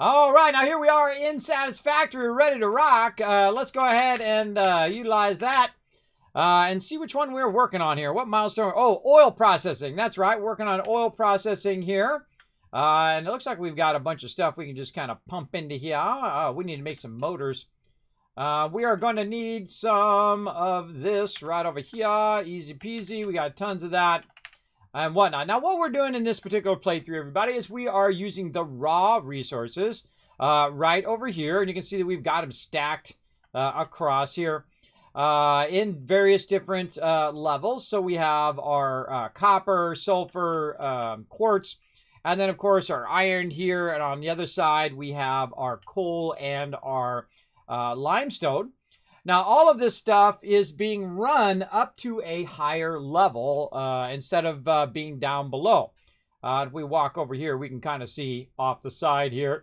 All right, now here we are in Satisfactory, ready to rock. Let's go ahead and utilize that and see which one we're working on here. What milestone? Oh, oil processing. That's right, working on oil processing here. And it looks like we've got a bunch of stuff we can just kind of pump into here. We need to make some motors. We are going to need some of this right over here. Easy peasy. We got tons of that and whatnot. Now, what we're doing in this particular playthrough, everybody, is we are using the raw resources right over here. And you can see that we've got them stacked across here in various different levels. So we have our copper, sulfur, quartz, and then, of course, our iron here. And on the other side, we have our coal and our limestone. Now, all of this stuff is being run up to a higher level instead of being down below. If we walk over here, we can kind of see off the side here.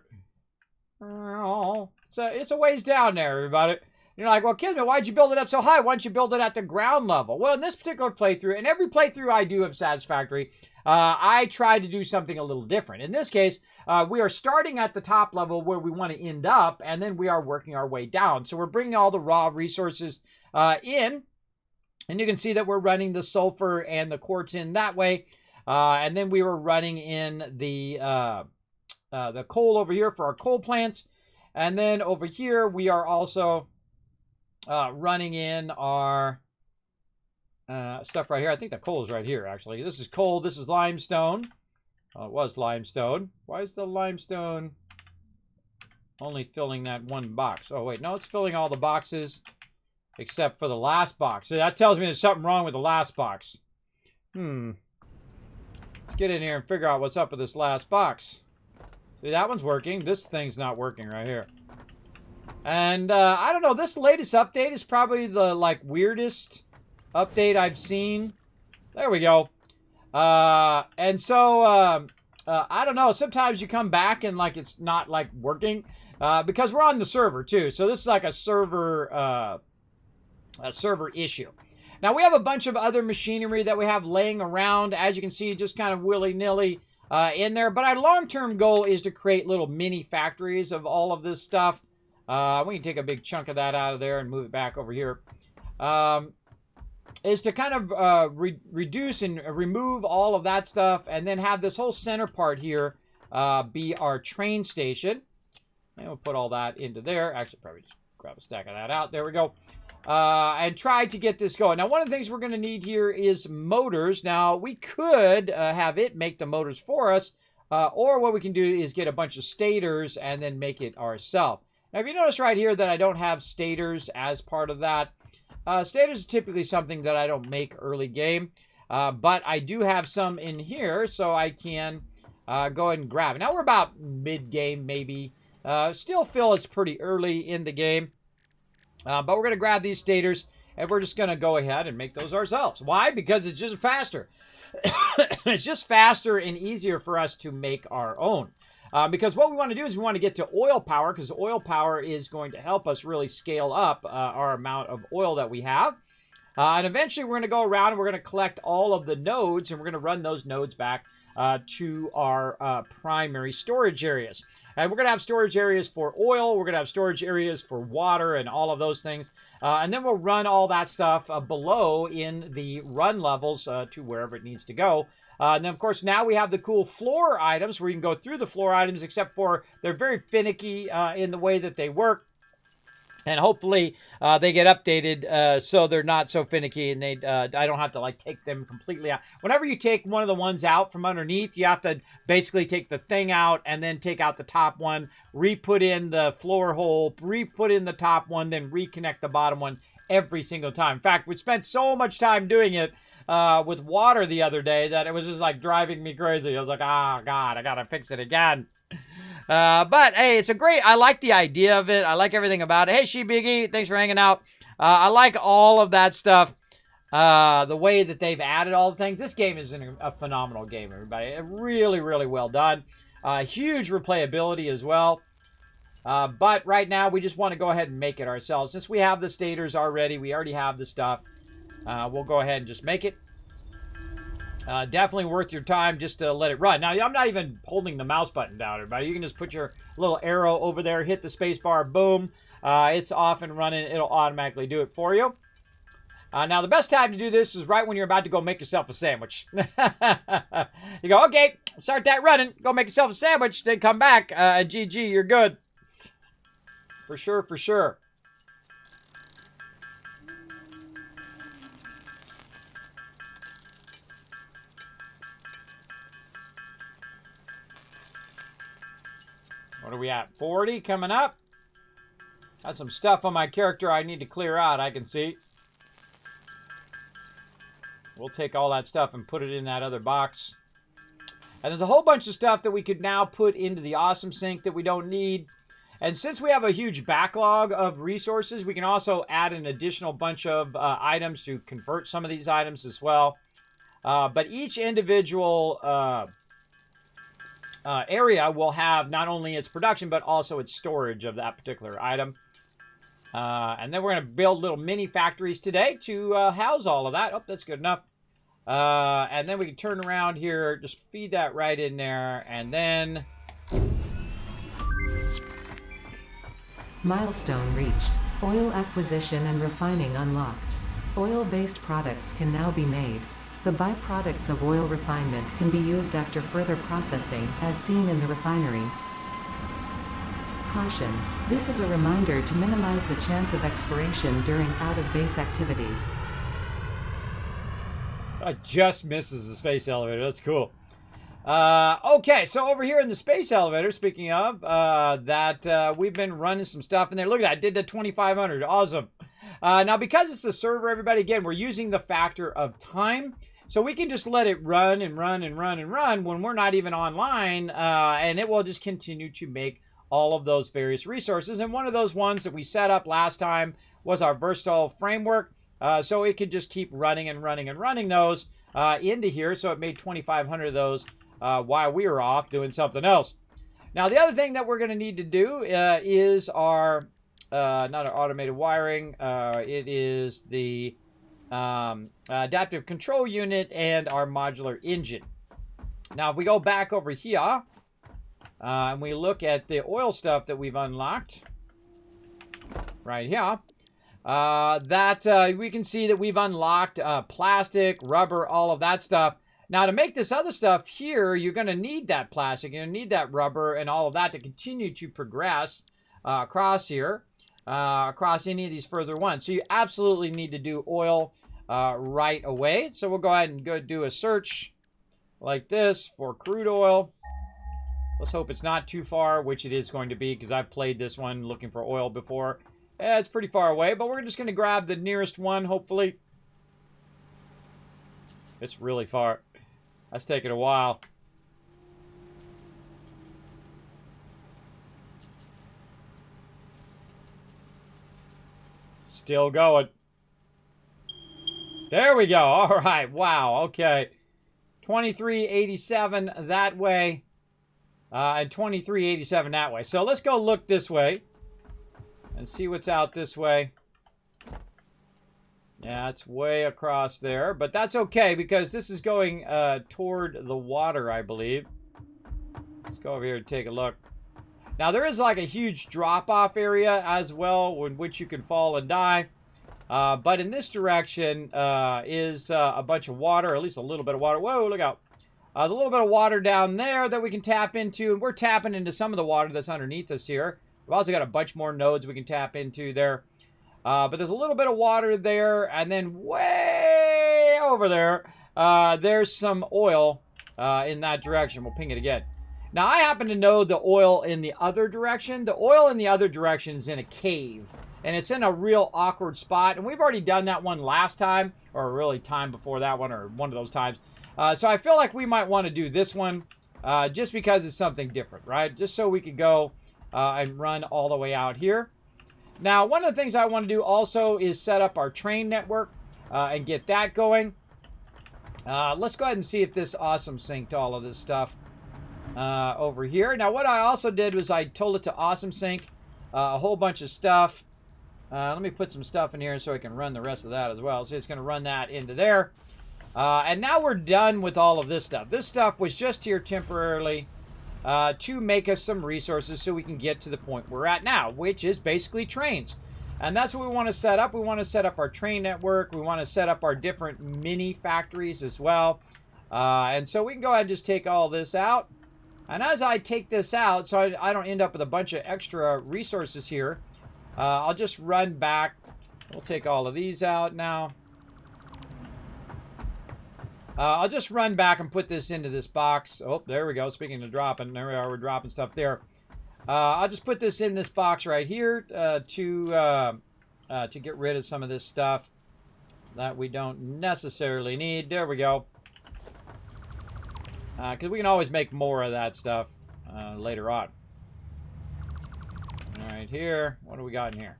So it's a ways down there, everybody. You're like, well, Kismet, why'd you build it up so high? Why don't you build it at the ground level? Well, in this particular playthrough, and every playthrough I do of Satisfactory, I try to do something a little different. In this case, we are starting at the top level where we want to end up, and then we are working our way down. So we're bringing all the raw resources in, and you can see that we're running the sulfur and the quartz in that way. And then we were running in the coal over here for our coal plants. And then over here, we are also running in our stuff right here. I think the coal is right here, actually. This is coal. This is limestone. It was limestone. Why is the limestone only filling that one box? Oh, wait. No, it's filling all the boxes except for the last box. So that tells me there's something wrong with the last box. Let's get in here and figure out what's up with this last box. See, that one's working. This thing's not working right here. And I don't know, this latest update is probably the weirdest update I've seen. There we go. And so I don't know, sometimes you come back and it's not working because we're on the server too. So this is like a server issue. Now we have a bunch of other machinery that we have laying around, as you can see, just kind of willy-nilly in there. But our long-term goal is to create little mini factories of all of this stuff. We can take a big chunk of that out of there and move it back over here. Is to kind of reduce and remove all of that stuff and then have this whole center part here be our train station. And we'll put all that into there. Actually, probably just grab a stack of that out. There we go. And try to get this going. Now, one of the things we're going to need here is motors. Now, we could have it make the motors for us, or what we can do is get a bunch of stators and then make it ourselves. Now, if you notice right here that I don't have stators as part of that, stators is typically something that I don't make early game, but I do have some in here, so I can go ahead and grab it. Now, we're about mid-game, maybe. Still feel it's pretty early in the game, but we're going to grab these stators, and we're just going to go ahead and make those ourselves. Why? Because it's just faster. It's just faster and easier for us to make our own. Because what we want to do is we want to get to oil power, because oil power is going to help us really scale up our amount of oil that we have. And eventually we're going to go around and we're going to collect all of the nodes, and we're going to run those nodes back to our primary storage areas. And we're going to have storage areas for oil, we're going to have storage areas for water and all of those things. And then we'll run all that stuff below in the run levels to wherever it needs to go. And then, of course, now we have the cool floor items where you can go through the floor items, except for they're very finicky in the way that they work. And hopefully they get updated so they're not so finicky and I don't have to take them completely out. Whenever you take one of the ones out from underneath, you have to basically take the thing out and then take out the top one, re-put in the floor hole, re-put in the top one, then reconnect the bottom one every single time. In fact, we spent so much time doing it with water the other day that it was just driving me crazy. I was like, oh God, I gotta fix it again. But hey, it's I like the idea of it. I like everything about it. Hey, Biggie, thanks for hanging out. I like all of that stuff. The way that they've added all the things. This game is a phenomenal game, everybody. Really, really well done. Huge replayability as well. But right now, we just want to go ahead and make it ourselves. Since we have the stators already, we already have the stuff. We'll go ahead and just make it. Definitely worth your time just to let it run. Now, I'm not even holding the mouse button down, everybody. You can just put your little arrow over there, hit the space bar, boom. It's off and running. It'll automatically do it for you. Now, the best time to do this is right when you're about to go make yourself a sandwich. You go, okay, start that running. Go make yourself a sandwich. Then come back. GG, you're good. For sure, for sure. What are we at? 40 coming up. Got some stuff on my character I need to clear out, I can see. We'll take all that stuff and put it in that other box. And there's a whole bunch of stuff that we could now put into the awesome sink that we don't need. And since we have a huge backlog of resources, we can also add an additional bunch of items to convert some of these items as well. But each individual area will have not only its production, but also its storage of that particular item. And then we're going to build little mini factories today to house all of that. Oh, that's good enough. And then we can turn around here, just feed that right in there, and then... Milestone reached. Oil acquisition and refining unlocked. Oil-based products can now be made. The byproducts of oil refinement can be used after further processing, as seen in the refinery. Caution. This is a reminder to minimize the chance of expiration during out-of-base activities. Just misses the space elevator. That's cool. Okay, so over here in the space elevator, speaking of, we've been running some stuff in there. Look at that. I did the 2,500. Awesome. Now, because it's a server, everybody, again, we're using the factor of time. So we can just let it run and run and run and run when we're not even online, and it will just continue to make all of those various resources. And one of those ones that we set up last time was our versatile framework. So it could just keep running and running and running those into here. So it made 2,500 of those while we were off doing something else. Now, the other thing that we're going to need to do is our, not our automated wiring, it is the adaptive control unit and our modular engine. Now, if we go back over here and we look at the oil stuff that we've unlocked right here, we can see that we've unlocked plastic, rubber, all of that stuff. Now, to make this other stuff here, you're going to need that plastic, you're going to need that rubber and all of that to continue to progress across here, across any of these further ones. So you absolutely need to do oil right away. So we'll go ahead and go do a search like this for crude oil. Let's hope it's not too far, which it is going to be because I've played this one looking for oil before. It's pretty far away, but we're just going to grab the nearest one, hopefully. It's really far. That's taking a while. Still going. There we go. All right. Wow. Okay. 2387 that way. And 2387 that way. So let's go look this way. And see what's out this way. Yeah, it's way across there. But that's okay because this is going toward the water, I believe. Let's go over here and take a look. Now, there is like a huge drop-off area as well in which you can fall and die. But in this direction is a bunch of water, or at least a little bit of water. Whoa, look out. There's a little bit of water down there that we can tap into. And we're tapping into some of the water that's underneath us here. We've also got a bunch more nodes we can tap into there. But there's a little bit of water there. And then way over there, there's some oil in that direction. We'll ping it again. Now, I happen to know the oil in the other direction. The oil in the other direction is in a cave. And it's in a real awkward spot. And we've already done that one last time. Or really time before that one. Or one of those times. So I feel like we might want to do this one. Just because it's something different, right? Just so we could go and run all the way out here. Now, one of the things I want to do also is set up our train network and get that going. Let's go ahead and see if this awesome synced all of this stuff over here. Now, what I also did was I told it to awesome sync a whole bunch of stuff. Let me put some stuff in here so I can run the rest of that as well. So it's going to run that into there. And now we're done with all of this stuff. This stuff was just here temporarily to make us some resources so we can get to the point we're at now, which is basically trains. And that's what we want to set up. We want to set up our train network. We want to set up our different mini factories as well. And so we can go ahead and just take all this out. And as I take this out, so I don't end up with a bunch of extra resources here, I'll just run back. We'll take all of these out now. I'll just run back and put this into this box. Oh, there we go. Speaking of dropping, there we are. We're dropping stuff there. I'll just put this in this box right here to get rid of some of this stuff that we don't necessarily need. There we go. Because we can always make more of that stuff later on. All right, here. What do we got in here?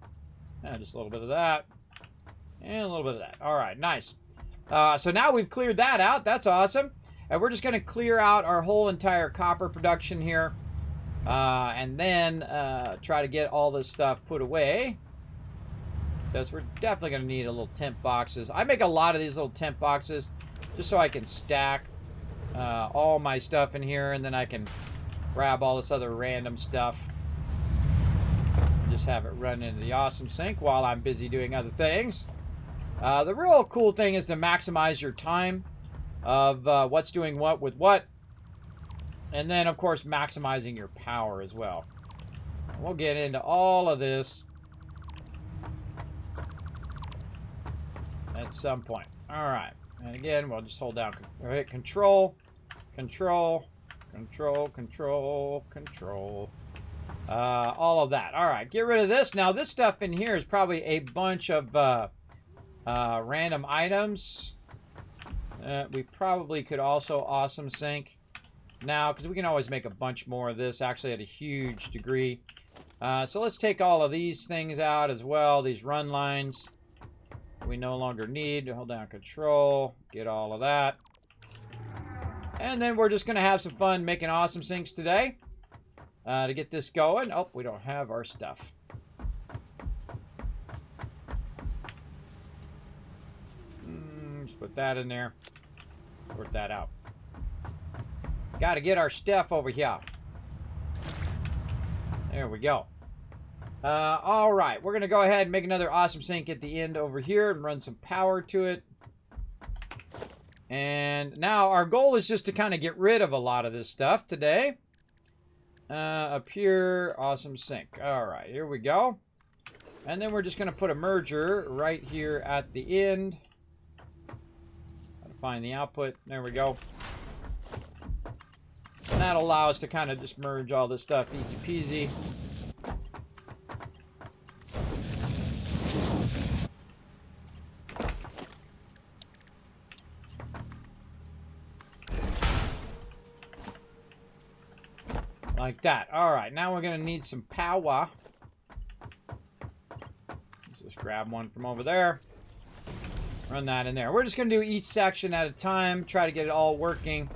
Just a little bit of that. And a little bit of that. All right, nice. So now we've cleared that out. That's awesome. And we're just going to clear out our whole entire copper production here. And then try to get all this stuff put away. Because we're definitely going to need a little temp boxes. I make a lot of these little temp boxes just so I can stack all my stuff in here. And then I can grab all this other random stuff. Just have it run into the awesome sink while I'm busy doing other things. The real cool thing is to maximize your time of what's doing what with what. And then, of course, maximizing your power as well. We'll get into all of this at some point. All right. And again, we'll just hold down. We'll hit Control, Control, Control, Control, Control. All of that. All right. Get rid of this. Now, this stuff in here is probably a bunch of random items. We probably could also awesome sync now, because we can always make a bunch more of this, actually at a huge degree. So let's take all of these things out as well, these run lines we no longer need. Hold down Control, get all of that. And then we're just going to have some fun making awesome syncs today to get this going. Oh, we don't have our stuff. Just put that in there. Sort that out. Got to get our stuff over here. There we go. All right. We're going to go ahead and make another awesome sink at the end over here and run some power to it. And now our goal is just to kind of get rid of a lot of this stuff today. Up here, awesome sink. All right. Here we go. And then we're just going to put a merger right here at the end. Gotta find the output. There we go. And that'll allow us to kind of just merge all this stuff easy peasy. Like that. All right, now we're going to need some power. Let's just grab one from over there. Run that in there. We're just going to do each section at a time, try to get it all working.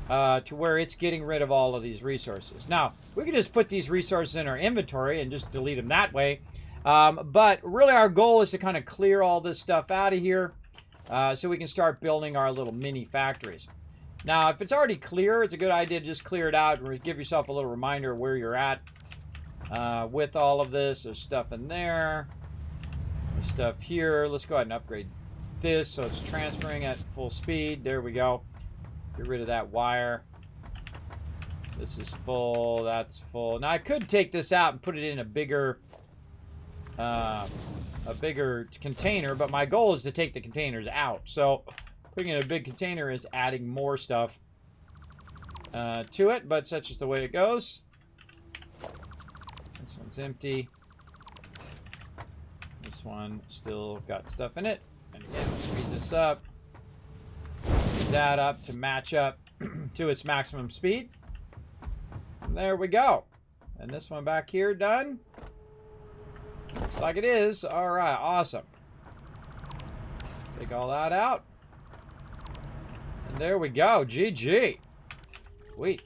To where it's getting rid of all of these resources. Now, we can just put these resources in our inventory and just delete them that way. But really our goal is to kind of clear all this stuff out of here so we can start building our little mini factories. Now, if it's already clear, it's a good idea to just clear it out and give yourself a little reminder of where you're at with all of this. There's stuff in there. There's stuff here. Let's go ahead and upgrade this so it's transferring at full speed. There we go. Get rid of that wire. This is full. That's full. Now I could take this out and put it in a bigger container, but my goal is to take the containers out. So putting it in a big container is adding more stuff to it, but that's just the way it goes. This one's empty. This one still got stuff in it. And again, we'll speed this up. That up to match up to its maximum speed. And there we go. And this one back here done. Looks like it is. All right, awesome. Take all that out. And there we go. GG. Sweet.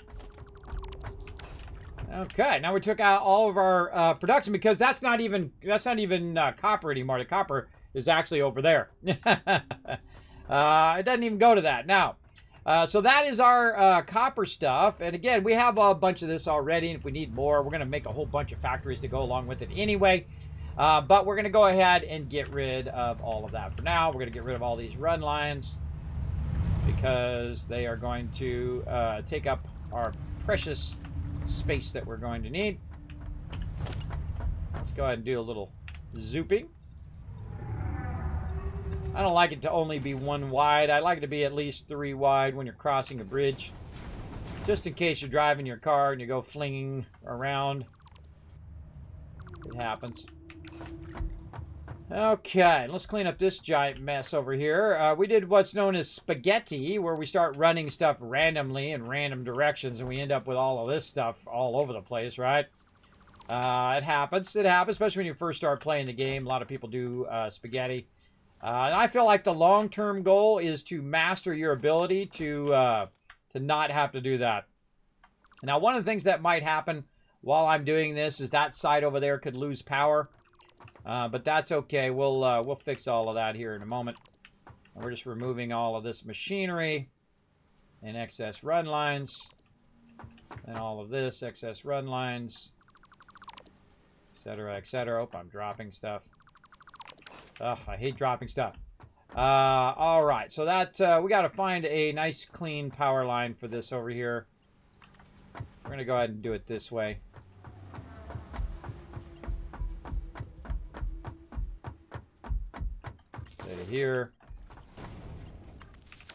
Okay, now we took out all of our production because that's not even copper anymore. The copper is actually over there. It doesn't even go to that. Now, so that is our copper stuff. And again, we have a bunch of this already. And if we need more, we're going to make a whole bunch of factories to go along with it anyway. But we're going to go ahead and get rid of all of that for now. We're going to get rid of all these run lines because they are going to take up our precious space that we're going to need. Let's go ahead and do a little zooping. I don't like it to only be 1 wide. I like it to be at least 3 wide when you're crossing a bridge. Just in case you're driving your car and you go flinging around. It happens. Okay, let's clean up this giant mess over here. We did what's known as spaghetti, where we start running stuff randomly in random directions, and we end up with all of this stuff all over the place, right? It happens. It happens, especially when you first start playing the game. A lot of people do spaghetti. And I feel like the long-term goal is to master your ability to not have to do that. Now, one of the things that might happen while I'm doing this is that side over there could lose power. But that's okay. We'll fix all of that here in a moment. And we're just removing all of this machinery and excess run lines. And all of this, excess run lines, etc., etc. Oh, I'm dropping stuff. Ugh, I hate dropping stuff. All right, so that we got to find a nice clean power line for this over here. We're going to go ahead and do it this way. Here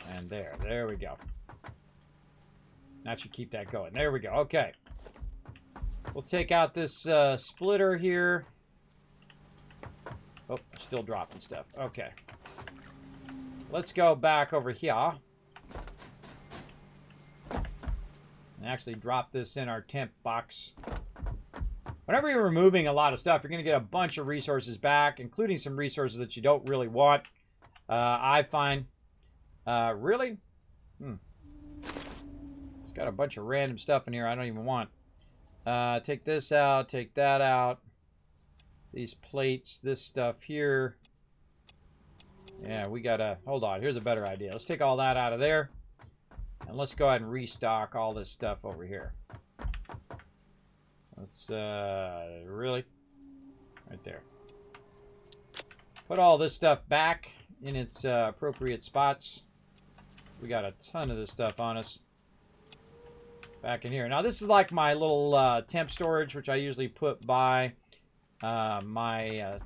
and there. There we go. That should keep that going. There we go. Okay. We'll take out this splitter here. Oh, still dropping stuff. Okay. Let's go back over here. And actually drop this in our temp box. Whenever you're removing a lot of stuff, you're going to get a bunch of resources back, including some resources that you don't really want. I find, really? It's got a bunch of random stuff in here I don't even want. Take this out, take that out. These plates, this stuff here. Yeah, we gotta, hold on, here's a better idea. Let's take all that out of there. And let's go ahead and restock all this stuff over here. Let's, really? Right there. Put all this stuff back in its appropriate spots. We got a ton of this stuff on us. Back in here. Now, this is like my little temp storage, which I usually put by my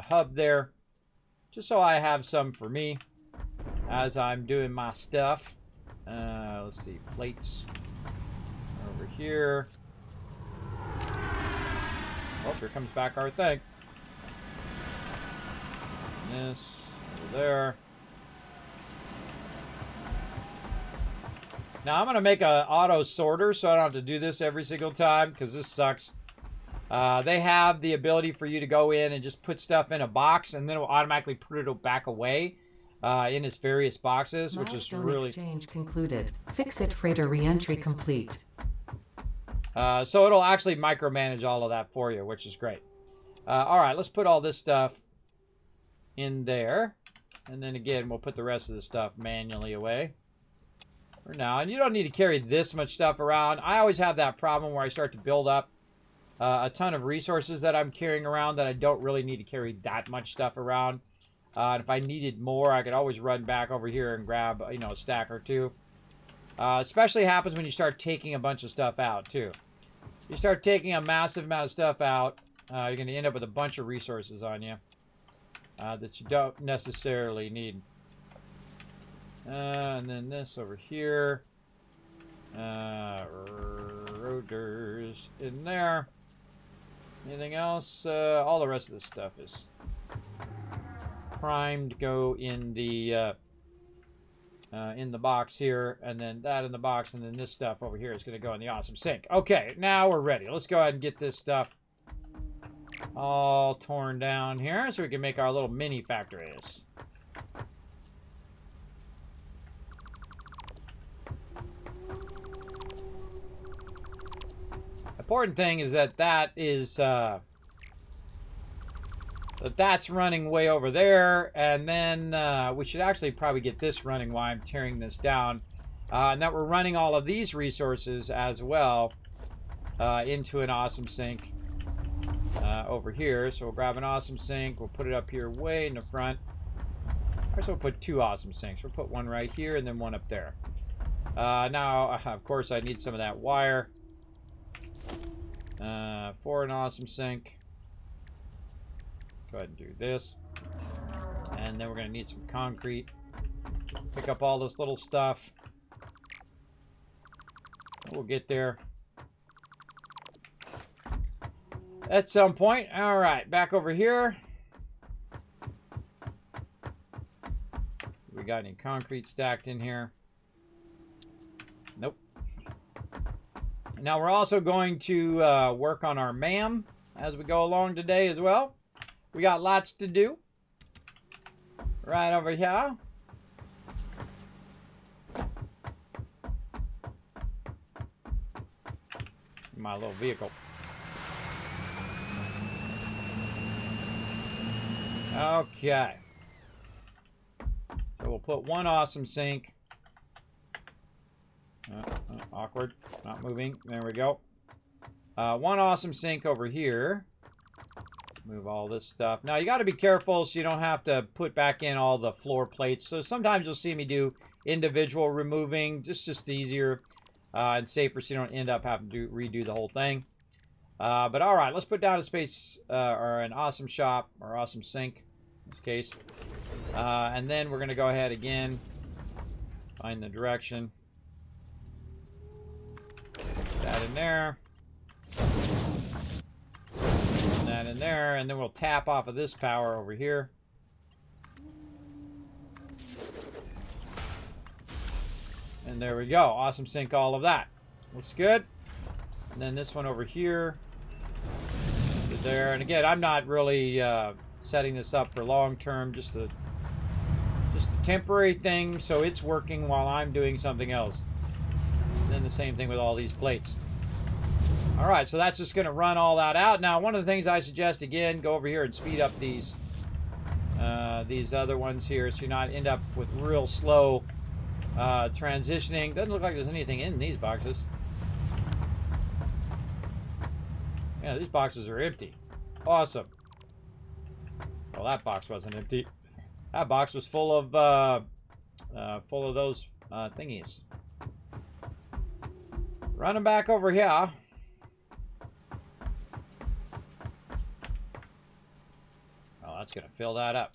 hub there. Just so I have some for me as I'm doing my stuff. Let's see, plates over here. Oh, here comes back our thing. And this over there. Now I'm going to make an auto sorter so I don't have to do this every single time because this sucks. They have the ability for you to go in and just put stuff in a box and then it will automatically put it back away in its various boxes, which is really... exchange concluded. Fix-it freighter re-entry complete. So it'll actually micromanage all of that for you, which is great. All right, let's put all this stuff in there. And then again, we'll put the rest of the stuff manually away for now. And you don't need to carry this much stuff around. I always have that problem where I start to build up a ton of resources that I'm carrying around that I don't really need to carry that much stuff around. And if I needed more, I could always run back over here and grab, you know, a stack or two. Especially happens when you start taking a bunch of stuff out, too. You start taking a massive amount of stuff out, you're going to end up with a bunch of resources on you that you don't necessarily need. And then this over here. Rotors in there. Anything else? All the rest of this stuff is primed to go in the box here, and then that in the box, and then this stuff over here is going to go in the awesome sink. Okay, now we're ready. Let's go ahead and get this stuff all torn down here so we can make our little mini factories. Important thing is that that is the But that's running way over there. And then we should actually probably get this running while I'm tearing this down. And that we're running all of these resources as well into an awesome sink over here. So we'll grab an awesome sink. We'll put it up here way in the front. First we'll put 2 awesome sinks. We'll put one right here and then one up there. Now, of course, I need some of that wire for an awesome sink. Go ahead and do this. And then we're going to need some concrete. Pick up all this little stuff. We'll get there at some point. All right, back over here. We got any concrete stacked in here? Nope. Now we're also going to work on our MAM as we go along today as well. We got lots to do. Right over here. My little vehicle. Okay. So we'll put one awesome sink. Awkward. Not moving. There we go. One awesome sink over here. Move all this stuff. Now you got to be careful so you don't have to put back in all the floor plates. So sometimes you'll see me do individual removing. Just easier and safer so you don't end up having to redo the whole thing. But all right, let's put down a space or an awesome shop or awesome sink in this case. And then we're going to go ahead again, find the direction. Put that in there. And that in there. And then we'll tap off of this power over here. And there we go. Awesome sink, all of that. Looks good. And then this one over here. There. And again, I'm not really setting this up for long term. Just a temporary thing. So it's working while I'm doing something else. And then the same thing with all these plates. All right, so that's just going to run all that out. Now, one of the things I suggest, again, go over here and speed up these other ones here so you not end up with real slow transitioning. Doesn't look like there's anything in these boxes. Yeah, these boxes are empty. Awesome. Well, that box wasn't empty. That box was full of those thingies. Running back over here. Oh, that's going to fill that up.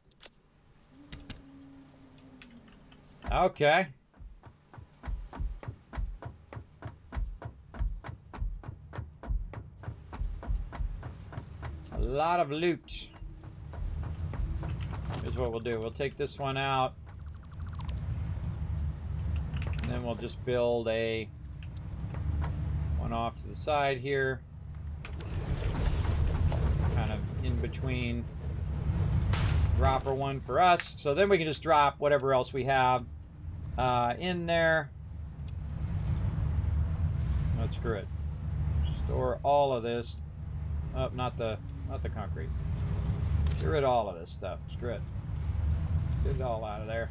Okay. A lot of loot. Here's what we'll do. We'll take this one out. And then we'll just build a one off to the side here. Kind of in between. Dropper one for us. So then we can just drop whatever else we have in there. Let's screw it. Store all of this. Oh, not the concrete. Get rid of all of this stuff. Screw it. Get it all out of there.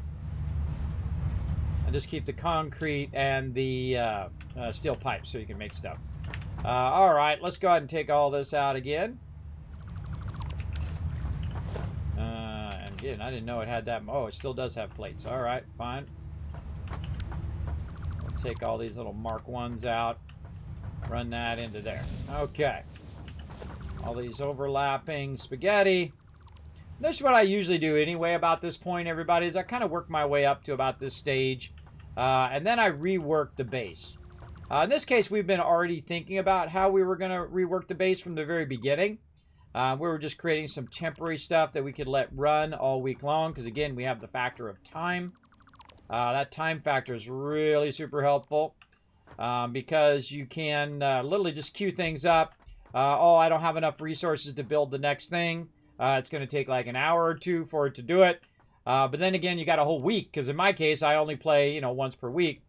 And just keep the concrete and the steel pipes so you can make stuff. All right, let's go ahead and take all this out again. And again, I didn't know it had that. Oh, it still does have plates. All right, fine. We'll take all these little Mark 1s out. Run that into there. Okay. All these overlapping spaghetti. This is what I usually do anyway about this point, everybody, is I kind of work my way up to about this stage. And then I rework the base. In this case, we've been already thinking about how we were going to rework the base from the very beginning. We were just creating some temporary stuff that we could let run all week long. Because, again, we have the factor of time. That time factor is really super helpful. Because you can literally just queue things up. Oh, I don't have enough resources to build the next thing. It's going to take like an hour or two for it to do it. But then again, you got a whole week. Because in my case, I only play, once per week.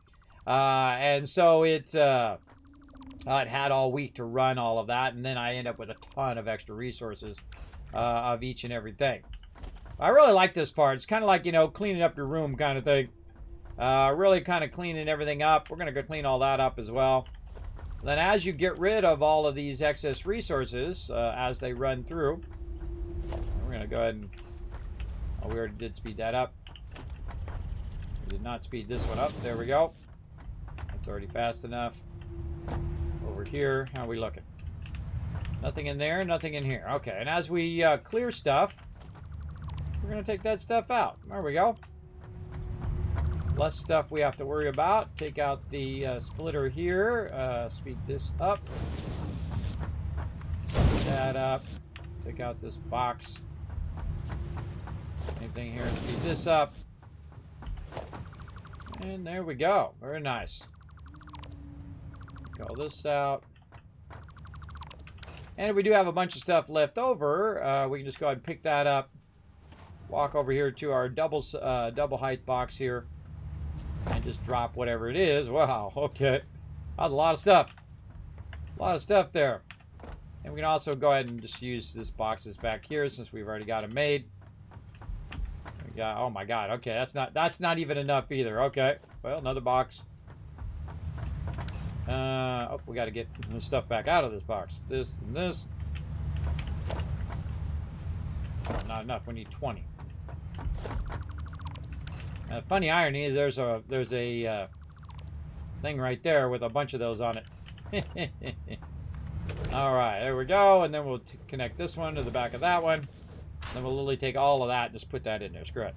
And so it had all week to run all of that. And then I end up with a ton of extra resources of each and everything. I really like this part. It's kind of like, you know, cleaning up your room kind of thing. Really kind of cleaning everything up. We're going to go clean all that up as well. Then as you get rid of all of these excess resources as they run through, we're going to go ahead and... Oh, we already did speed that up. We did not speed this one up. There we go. That's already fast enough. Over here, how are we looking? Nothing in there, nothing in here. Okay, and as we clear stuff, we're going to take that stuff out. There we go. Less stuff we have to worry about. Take out the splitter here. Speed this up. Speed that up. Take out this box. Anything here? Speed this up. And there we go. Very nice. Call this out. And if we do have a bunch of stuff left over, we can just go ahead and pick that up. Walk over here to our double height box here. And just drop whatever it is. Wow, okay. That's a lot of stuff. A lot of stuff there. And we can also go ahead and just use this boxes back here since we've already got them made. We got, oh my god, okay, that's not even enough either. Okay. Well, another box. Oh, we got to get the stuff back out of this box. This and this. Oh, not enough. We need 20. Funny irony is there's a thing right there with a bunch of those on it. All right, there we go. And then we'll connect this one to the back of that one. Then we'll literally take all of that and just put that in there. Screw it.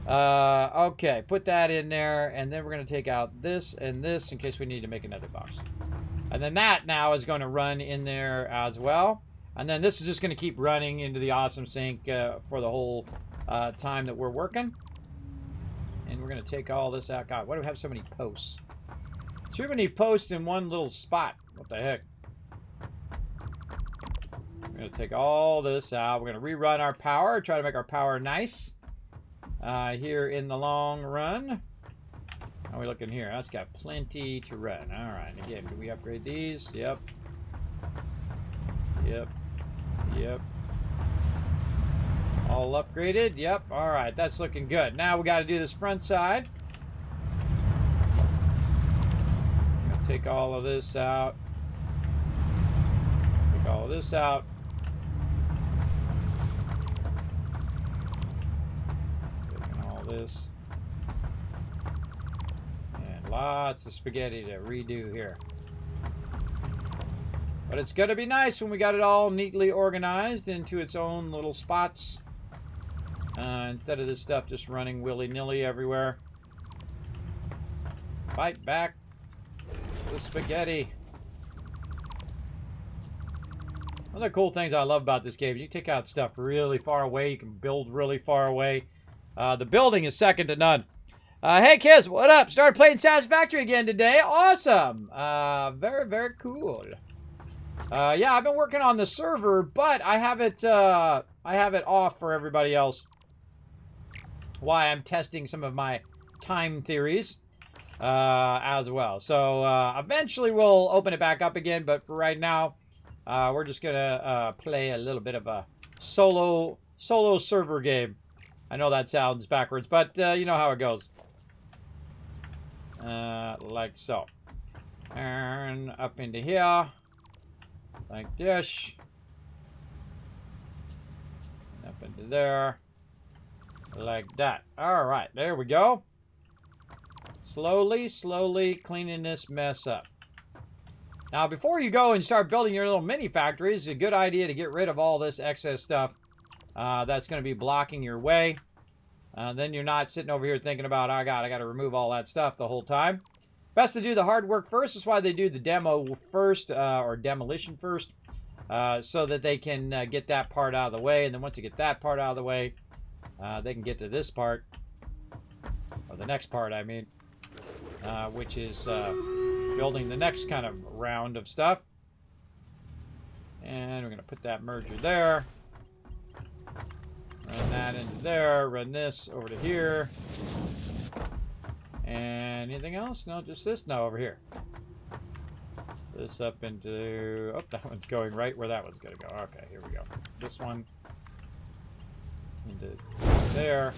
Okay, put that in there, and then we're going to take out this and this in case we need to make another box. And then that now is going to run in there as well. And then this is just going to keep running into the awesome sink for the whole time that we're working. And we're going to take all this out. God, why do we have so many posts? Too many posts in one little spot. What the heck? We're going to take all this out. We're going to rerun our power. Try to make our power nice. Here in the long run. How are we looking here? That's got plenty to run. All right. Again, do we upgrade these? Yep. Yep. Yep. All upgraded. Yep. All right. That's looking good. Now we got to do this front side. I'm going to take all of this out. Take all of this out. This and lots of spaghetti to redo here, but it's gonna be nice when we got it all neatly organized into its own little spots instead of this stuff just running willy-nilly everywhere. Fight back with spaghetti. One of the cool things I love about this game is you take out stuff really far away. You can build really far away. The building is second to none. Hey, Kiz, what up? Started playing Satisfactory again today. Awesome. Very, very cool. Yeah, I've been working on the server, but I have it off for everybody else. Why I'm testing some of my time theories as well. So eventually we'll open it back up again, but for right now, we're just gonna play a little bit of a solo server game. I know that sounds backwards, but you know how it goes. Like so. And up into here. Like this. And up into there. Like that. Alright, there we go. Slowly, slowly cleaning this mess up. Now, before you go and start building your little mini factories, it's a good idea to get rid of all this excess stuff. That's going to be blocking your way. Then you're not sitting over here thinking about, oh god, I got to remove all that stuff the whole time. Best to do the hard work first. That's why they do the demo first, or demolition first, so that they can get that part out of the way. And then once you get that part out of the way, they can get to this part, or the next part, I mean, which is building the next kind of round of stuff. And we're going to put that merger there. Run that into there. Run this over to here. And anything else? No, just this. No, over here. This up into... Oh, that one's going right where that one's going to go. Okay, here we go. This one into there.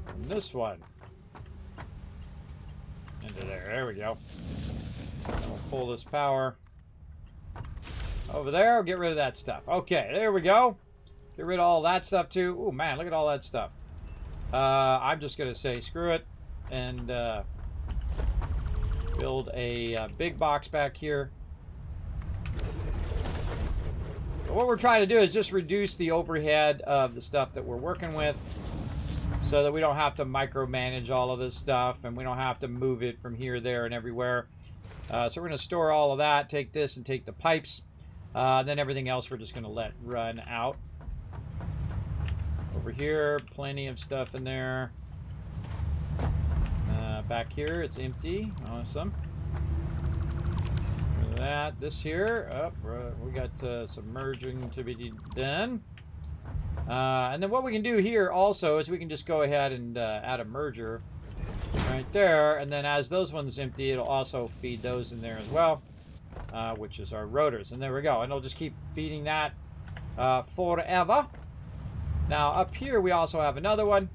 And this one into there. There we go. We'll pull this power over there. Get rid of that stuff. Okay, there we go. Get rid of all that stuff too. Oh man, look at all that stuff. I'm just gonna say screw it and build a big box back here. But what we're trying to do is just reduce the overhead of the stuff that we're working with, so that we don't have to micromanage all of this stuff, and we don't have to move it from here, there, and everywhere. So we're going to store all of that, take this and take the pipes. Then everything else we're just going to let run out. Over here, plenty of stuff in there. Back here, it's empty. Awesome. That, this here. Oh, we got some merging to be done. And then what we can do here also is we can just go ahead and add a merger right there. And then as those ones empty, it'll also feed those in there as well, which is our rotors. And there we go. And it'll just keep feeding that forever. Now up here we also have another one.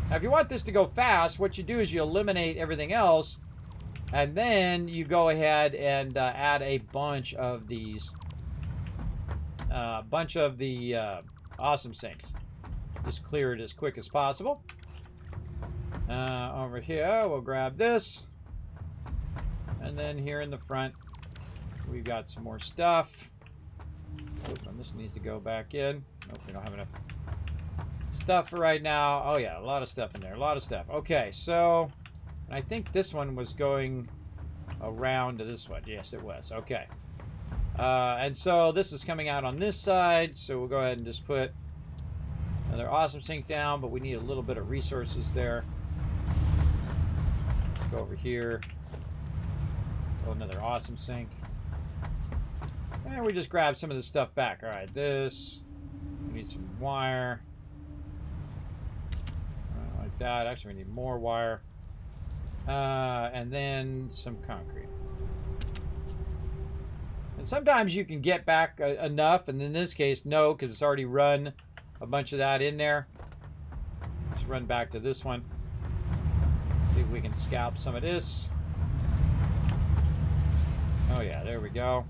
Now if you want this to go fast, what you do is you eliminate everything else, and then you go ahead and add a bunch of these, awesome sinks. Just clear it as quick as possible. Over here, we'll grab this. And then here in the front, we've got some more stuff. Oops, and this needs to go back in. Nope, we don't have enough stuff for right now. Oh yeah, a lot of stuff in there. A lot of stuff. Okay, so I think this one was going around to this one. Yes, it was. Okay. And so this is coming out on this side, so we'll go ahead and just put another awesome sink down, but we need a little bit of resources there. Let's go over here. Oh, another awesome sink. And we just grab some of the stuff back. All right, this. We need some wire. Like that. Actually, we need more wire. And then some concrete. And sometimes you can get back enough, and in this case, no, because it's already run a bunch of that in there. Just run back to this one. See if we can scalp some of this. Oh yeah, there we go.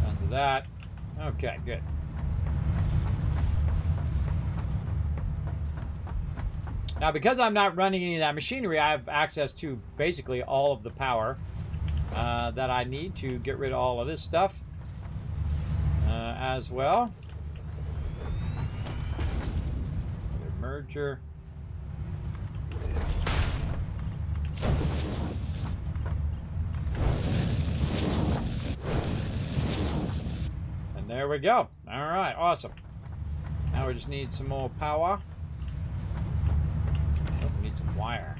Onto that. Okay, good. Now, because I'm not running any of that machinery, I have access to basically all of the power that I need to get rid of all of this stuff as well. Another merger. And there we go. All right, awesome. Now we just need some more power. We need some wire.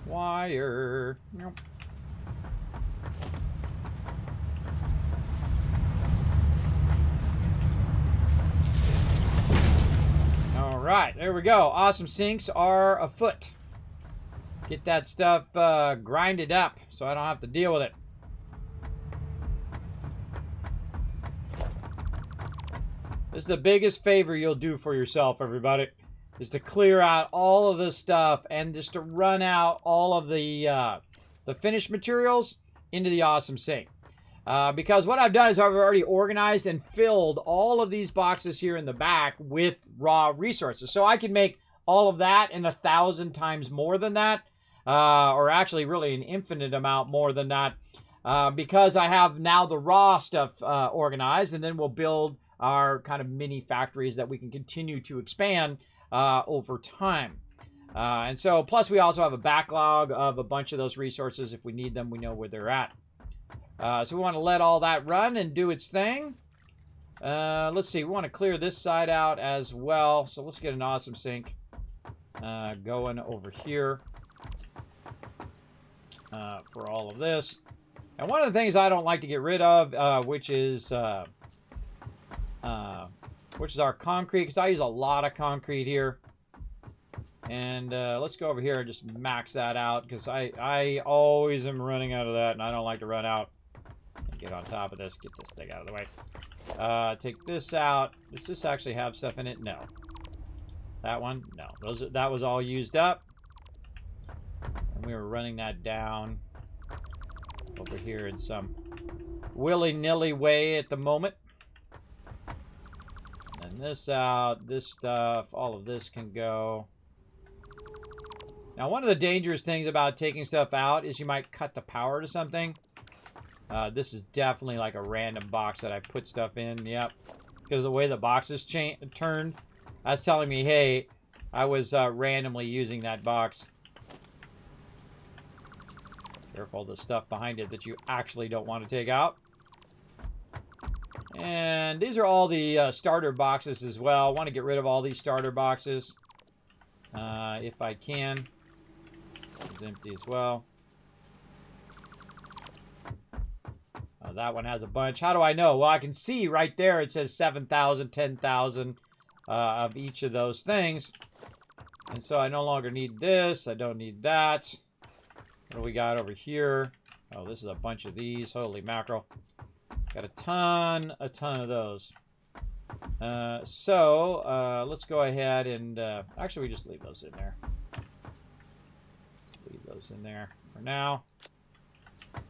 Wire. Nope. All right, there we go. Awesome sinks are afoot. Get that stuff grinded up so I don't have to deal with it. This is the biggest favor you'll do for yourself, everybody, is to clear out all of this stuff and just to run out all of the finished materials into the awesome sink. Because what I've done is I've already organized and filled all of these boxes here in the back with raw resources. So I can make all of that and 1,000 times more than that, or actually really an infinite amount more than that, because I have now the raw stuff organized, and then we'll build our kind of mini factories that we can continue to expand over time. And so, plus we also have a backlog of a bunch of those resources. If we need them, we know where they're at. So we want to let all that run and do its thing. Let's see, we want to clear this side out as well. So let's get an awesome sink going over here for all of this. And one of the things I don't like to get rid of, which is our concrete, because I use a lot of concrete here. And let's go over here and just max that out, because I always am running out of that, and I don't like to run out. get on top of this. Get this thing out of the way. Take this out. Does this actually have stuff in it? No. That one? No. That was all used up. And we were running that down over here in some willy-nilly way at the moment. And this out. This stuff. All of this can go. Now, one of the dangerous things about taking stuff out is you might cut the power to something. This is definitely like a random box that I put stuff in. Yep. Because of the way the box is turned, that's telling me, hey, I was randomly using that box. Careful of the stuff behind it that you actually don't want to take out. And these are all the starter boxes as well. I want to get rid of all these starter boxes if I can. It's empty as well. That one has a bunch. How do I know? Well, I can see right there it says 7,000, 10,000 of each of those things. And so I no longer need this. I don't need that. What do we got over here? Oh, this is a bunch of these. Holy mackerel. Got a ton of those. Let's go ahead and... actually, we just leave those in there. Leave those in there for now.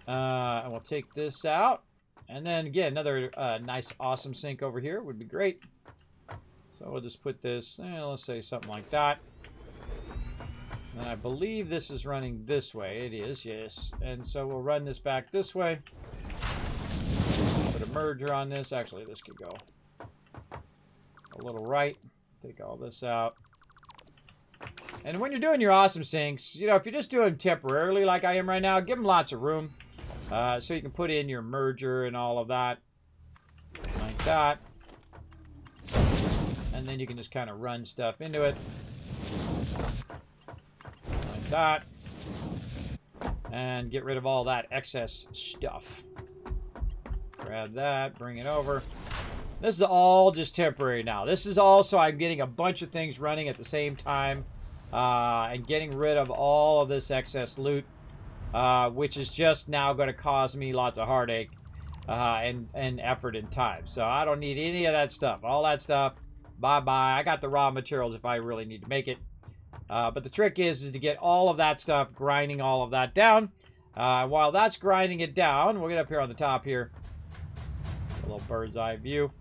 And we'll take this out. And then, again, another nice, awesome sink over here would be great. So we'll just put this, let's say something like that. And I believe this is running this way. It is, yes. And so we'll run this back this way. Put a merger on this. Actually, this could go a little right. Take all this out. And when you're doing your awesome sinks, you know, if you're just doing them temporarily like I am right now, give them lots of room. So you can put in your merger and all of that. Like that. And then you can just kind of run stuff into it. Like that. And get rid of all that excess stuff. Grab that, bring it over. This is all just temporary now. This is also, I'm getting a bunch of things running at the same time. And getting rid of all of this excess loot. Which is just now going to cause me lots of heartache. And effort and time. So I don't need any of that stuff. All that stuff, bye-bye. I got the raw materials if I really need to make it. But the trick is to get all of that stuff, grinding all of that down. While that's grinding it down, we'll get up here on the top here. A little bird's eye view.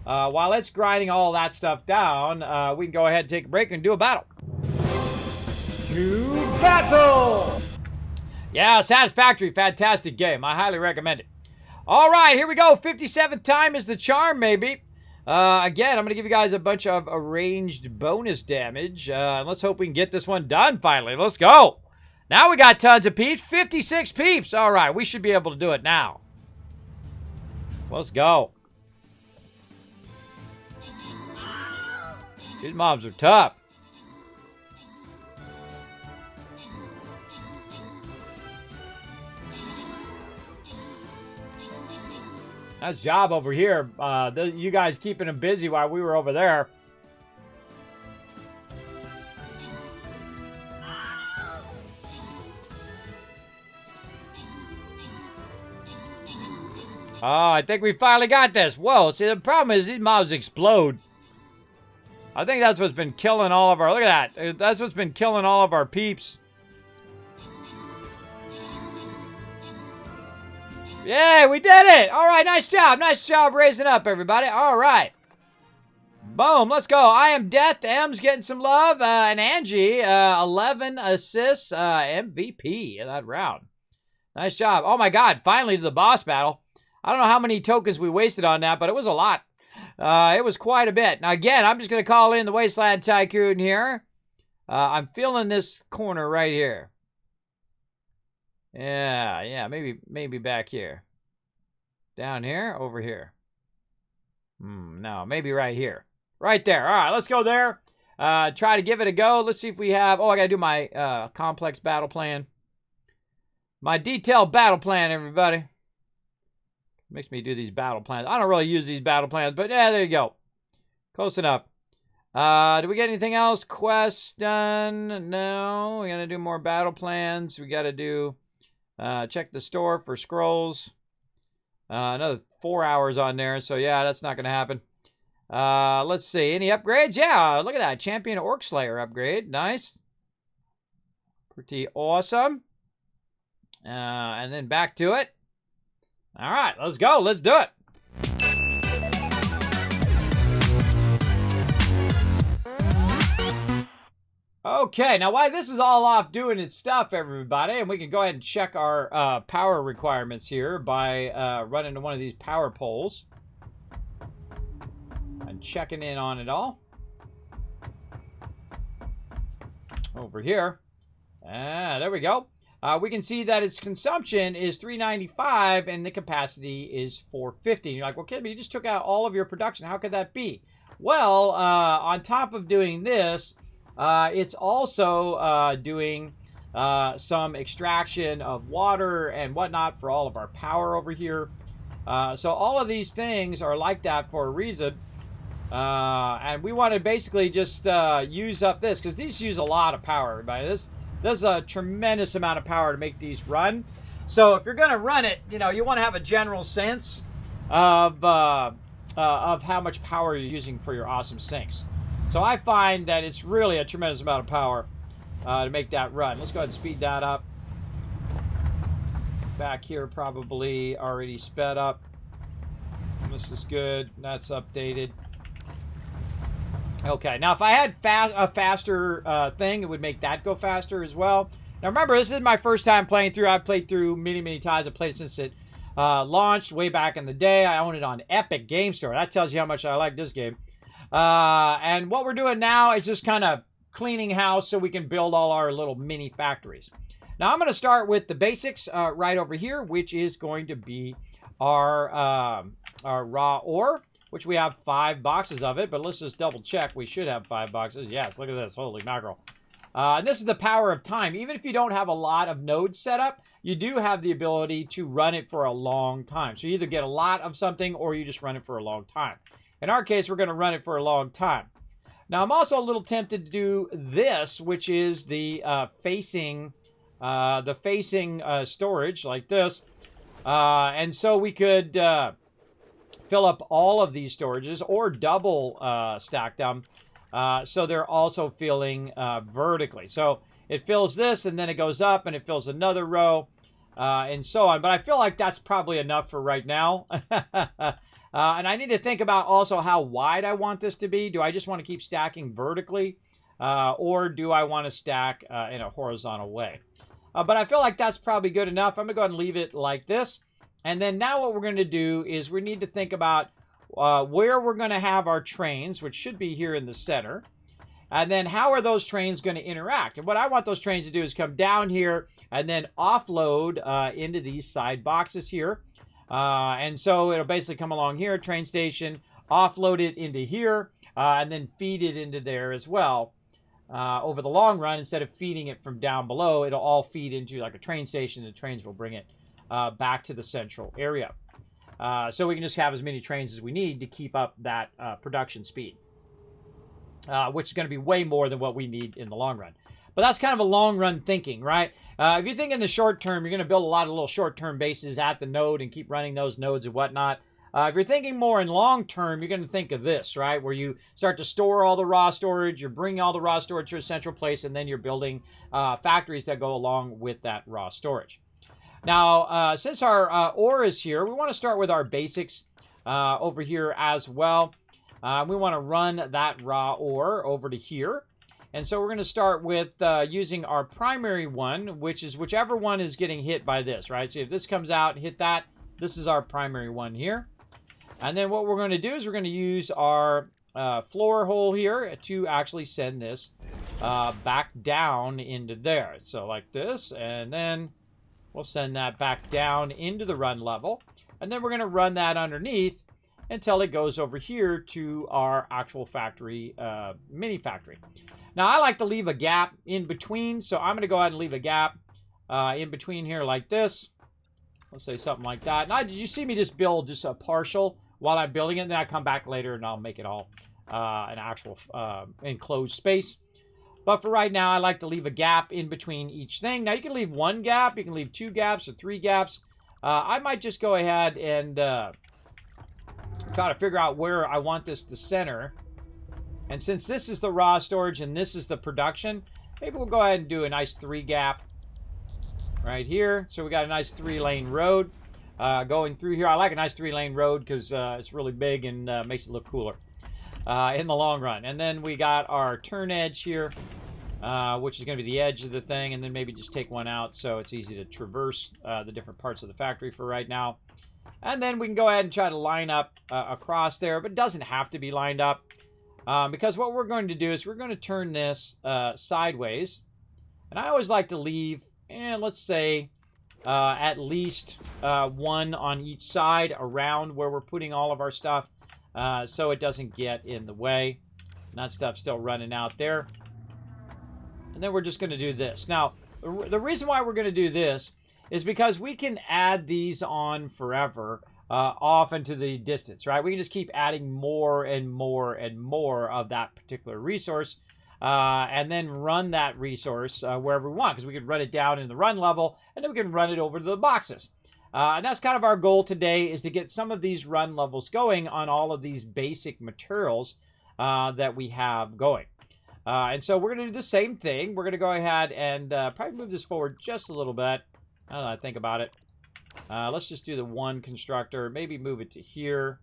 While it's grinding all that stuff down, we can go ahead and take a break and do a battle. To battle! Yeah, Satisfactory, fantastic game. I highly recommend it. All right, here we go. 57th time is the charm, maybe. Again, I'm going to give you guys a bunch of arranged bonus damage. Let's hope we can get this one done finally. Let's go. Now we got tons of peeps. 56 peeps. All right, we should be able to do it now. Let's go. These mobs are tough. Nice job over here. You guys keeping them busy while we were over there. Oh, I think we finally got this. Whoa, see, the problem is these mobs explode. I think that's what's been killing all of our... Look at that. That's what's been killing all of our peeps. Yeah, we did it. All right, nice job. Nice job raising up, everybody. All right. Boom, let's go. I am Death. M's getting some love. And Angie, 11 assists, MVP in that round. Nice job. Oh, my God. Finally to the boss battle. I don't know how many tokens we wasted on that, but it was a lot. It was quite a bit. Now, again, I'm just going to call in the Wasteland Tycoon here. I'm feeling this corner right here. Yeah, maybe back here. Down here, over here. No, maybe right here. Right there. All right, let's go there. Try to give it a go. Let's see if we have... Oh, I got to do my complex battle plan. My detailed battle plan, everybody. Makes me do these battle plans. I don't really use these battle plans, but yeah, there you go. Close enough. Do we get anything else? Quest done? No. We got to do more battle plans. We got to do... check the store for scrolls. Another 4 hours on there. So, yeah, that's not going to happen. Let's see. Any upgrades? Yeah, look at that. Champion Orc Slayer upgrade. Nice. Pretty awesome. And then back to it. All right, let's go. Let's do it. Okay, now while this is all off doing its stuff, everybody, and we can go ahead and check our power requirements here by running to one of these power poles and checking in on it all. Over here. There we go. We can see that its consumption is 395 and the capacity is 450. You're like, well, Kim, you just took out all of your production. How could that be? Well, on top of doing this, it's also doing some extraction of water and whatnot for all of our power over here. So all of these things are like that for a reason. And we want to basically just use up this, because these use a lot of power, everybody. This does a tremendous amount of power to make these run. So if you're going to run it, you know, you want to have a general sense of how much power you're using for your awesome sinks. So I find that it's really a tremendous amount of power to make that run. Let's go ahead and speed that up. Back here probably already sped up. This is good. That's updated. Okay, now if I had a faster thing, it would make that go faster as well. Now remember, this is my first time playing through. I've played through many times. I've played it since it launched way back in the day. I own it on Epic Game Store. That tells you how much I like this game. And what we're doing now is just kind of cleaning house so we can build all our little mini factories. Now I'm going to start with the basics right over here, which is going to be our raw ore, which we have 5 boxes of it, but let's just double check. We should have 5 boxes. Yes, look at this. Holy mackerel. And this is the power of time. Even if you don't have a lot of nodes set up, you do have the ability to run it for a long time. So you either get a lot of something or you just run it for a long time. In our case, we're going to run it for a long time. Now, I'm also a little tempted to do this, which is the facing storage like this. And so we could fill up all of these storages or double stack them so they're also filling vertically. So it fills this and then it goes up and it fills another row and so on. But I feel like that's probably enough for right now. And I need to think about also how wide I want this to be. Do I just want to keep stacking vertically or do I want to stack in a horizontal way? But I feel like that's probably good enough. I'm going to go ahead and leave it like this. And then now what we're going to do is we need to think about where we're going to have our trains, which should be here in the center. And then how are those trains going to interact? And what I want those trains to do is come down here and then offload into these side boxes here. And so it'll basically come along here, train station, offload it into here, and then feed it into there as well. Over the long run, instead of feeding it from down below, it'll all feed into like a train station. The trains will bring it back to the central area. So we can just have as many trains as we need to keep up that production speed, which is going to be way more than what we need in the long run. But that's kind of a long run thinking, right? If you think in the short term, you're going to build a lot of little short term bases at the node and keep running those nodes and whatnot. If you're thinking more in long term, you're going to think of this, right? Where you start to store all the raw storage, you're bringing all the raw storage to a central place, and then you're building factories that go along with that raw storage. Now, since our ore is here, we want to start with our basics over here as well. We want to run that raw ore over to here. And so we're going to start with using our primary one, which is whichever one is getting hit by this, right? So if this comes out and hit that, this is our primary one here. And then what we're going to do is we're going to use our floor hole here to actually send this back down into there. So like this, and then we'll send that back down into the run level. And then we're going to run that underneath until it goes over here to our actual factory, mini factory. Now, I like to leave a gap in between, so I'm going to go ahead and leave a gap in between here like this. Let's say something like that. Now, did you see me just build just a partial while I'm building it? And then I come back later and I'll make it all an actual enclosed space. But for right now, I like to leave a gap in between each thing. Now, you can leave one gap, you can leave 2 gaps or 3 gaps. I might just go ahead and try to figure out where I want this to center. And since this is the raw storage and this is the production, maybe we'll go ahead and do a nice 3-gap right here. So we got a nice 3-lane road going through here. I like a nice 3-lane road because it's really big and makes it look cooler in the long run. And then we got our turn edge here, which is going to be the edge of the thing, and then maybe just take one out so it's easy to traverse the different parts of the factory for right now. And then we can go ahead and try to line up across there, but it doesn't have to be lined up. Because what we're going to do is we're going to turn this sideways. And I always like to leave, let's say, at least one on each side around where we're putting all of our stuff so it doesn't get in the way. And that stuff's still running out there. And then we're just going to do this. Now, the reason why we're going to do this is because we can add these on forever off into the distance, right? We can just keep adding more and more and more of that particular resource and then run that resource wherever we want, because we can run it down in the run level and then we can run it over to the boxes. And that's kind of our goal today, is to get some of these run levels going on all of these basic materials that we have going. And so we're going to do the same thing. We're going to go ahead and probably move this forward just a little bit. I don't know, I think about it. Let's just do the one constructor. Maybe move it to here,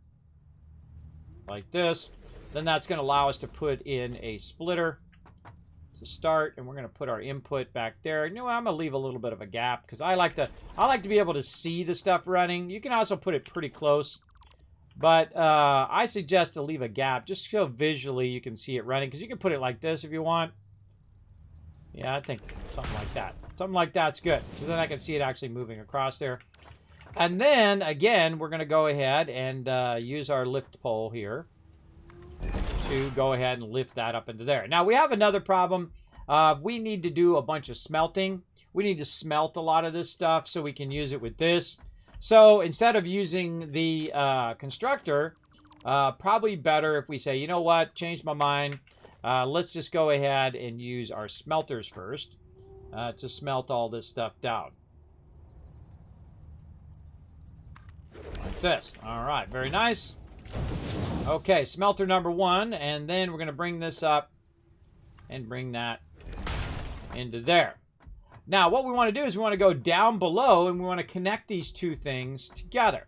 like this. Then that's going to allow us to put in a splitter to start, and we're going to put our input back there. You know what? I'm going to leave a little bit of a gap because I like to be able to see the stuff running. You can also put it pretty close, but I suggest to leave a gap just so visually you can see it running, because you can put it like this if you want. Yeah, I think something like that. Something like that's good. So then I can see it actually moving across there. And then, again, we're going to go ahead and use our lift pole here to go ahead and lift that up into there. Now, we have another problem. We need to do a bunch of smelting. We need to smelt a lot of this stuff so we can use it with this. So instead of using the constructor, probably better if we say, you know what, change my mind. Let's just go ahead and use our smelters first to smelt all this stuff down. Like this. All right, very nice. Okay, smelter number 1, and then we're going to bring this up and bring that into there. Now, what we want to do is we want to go down below and we want to connect these two things together.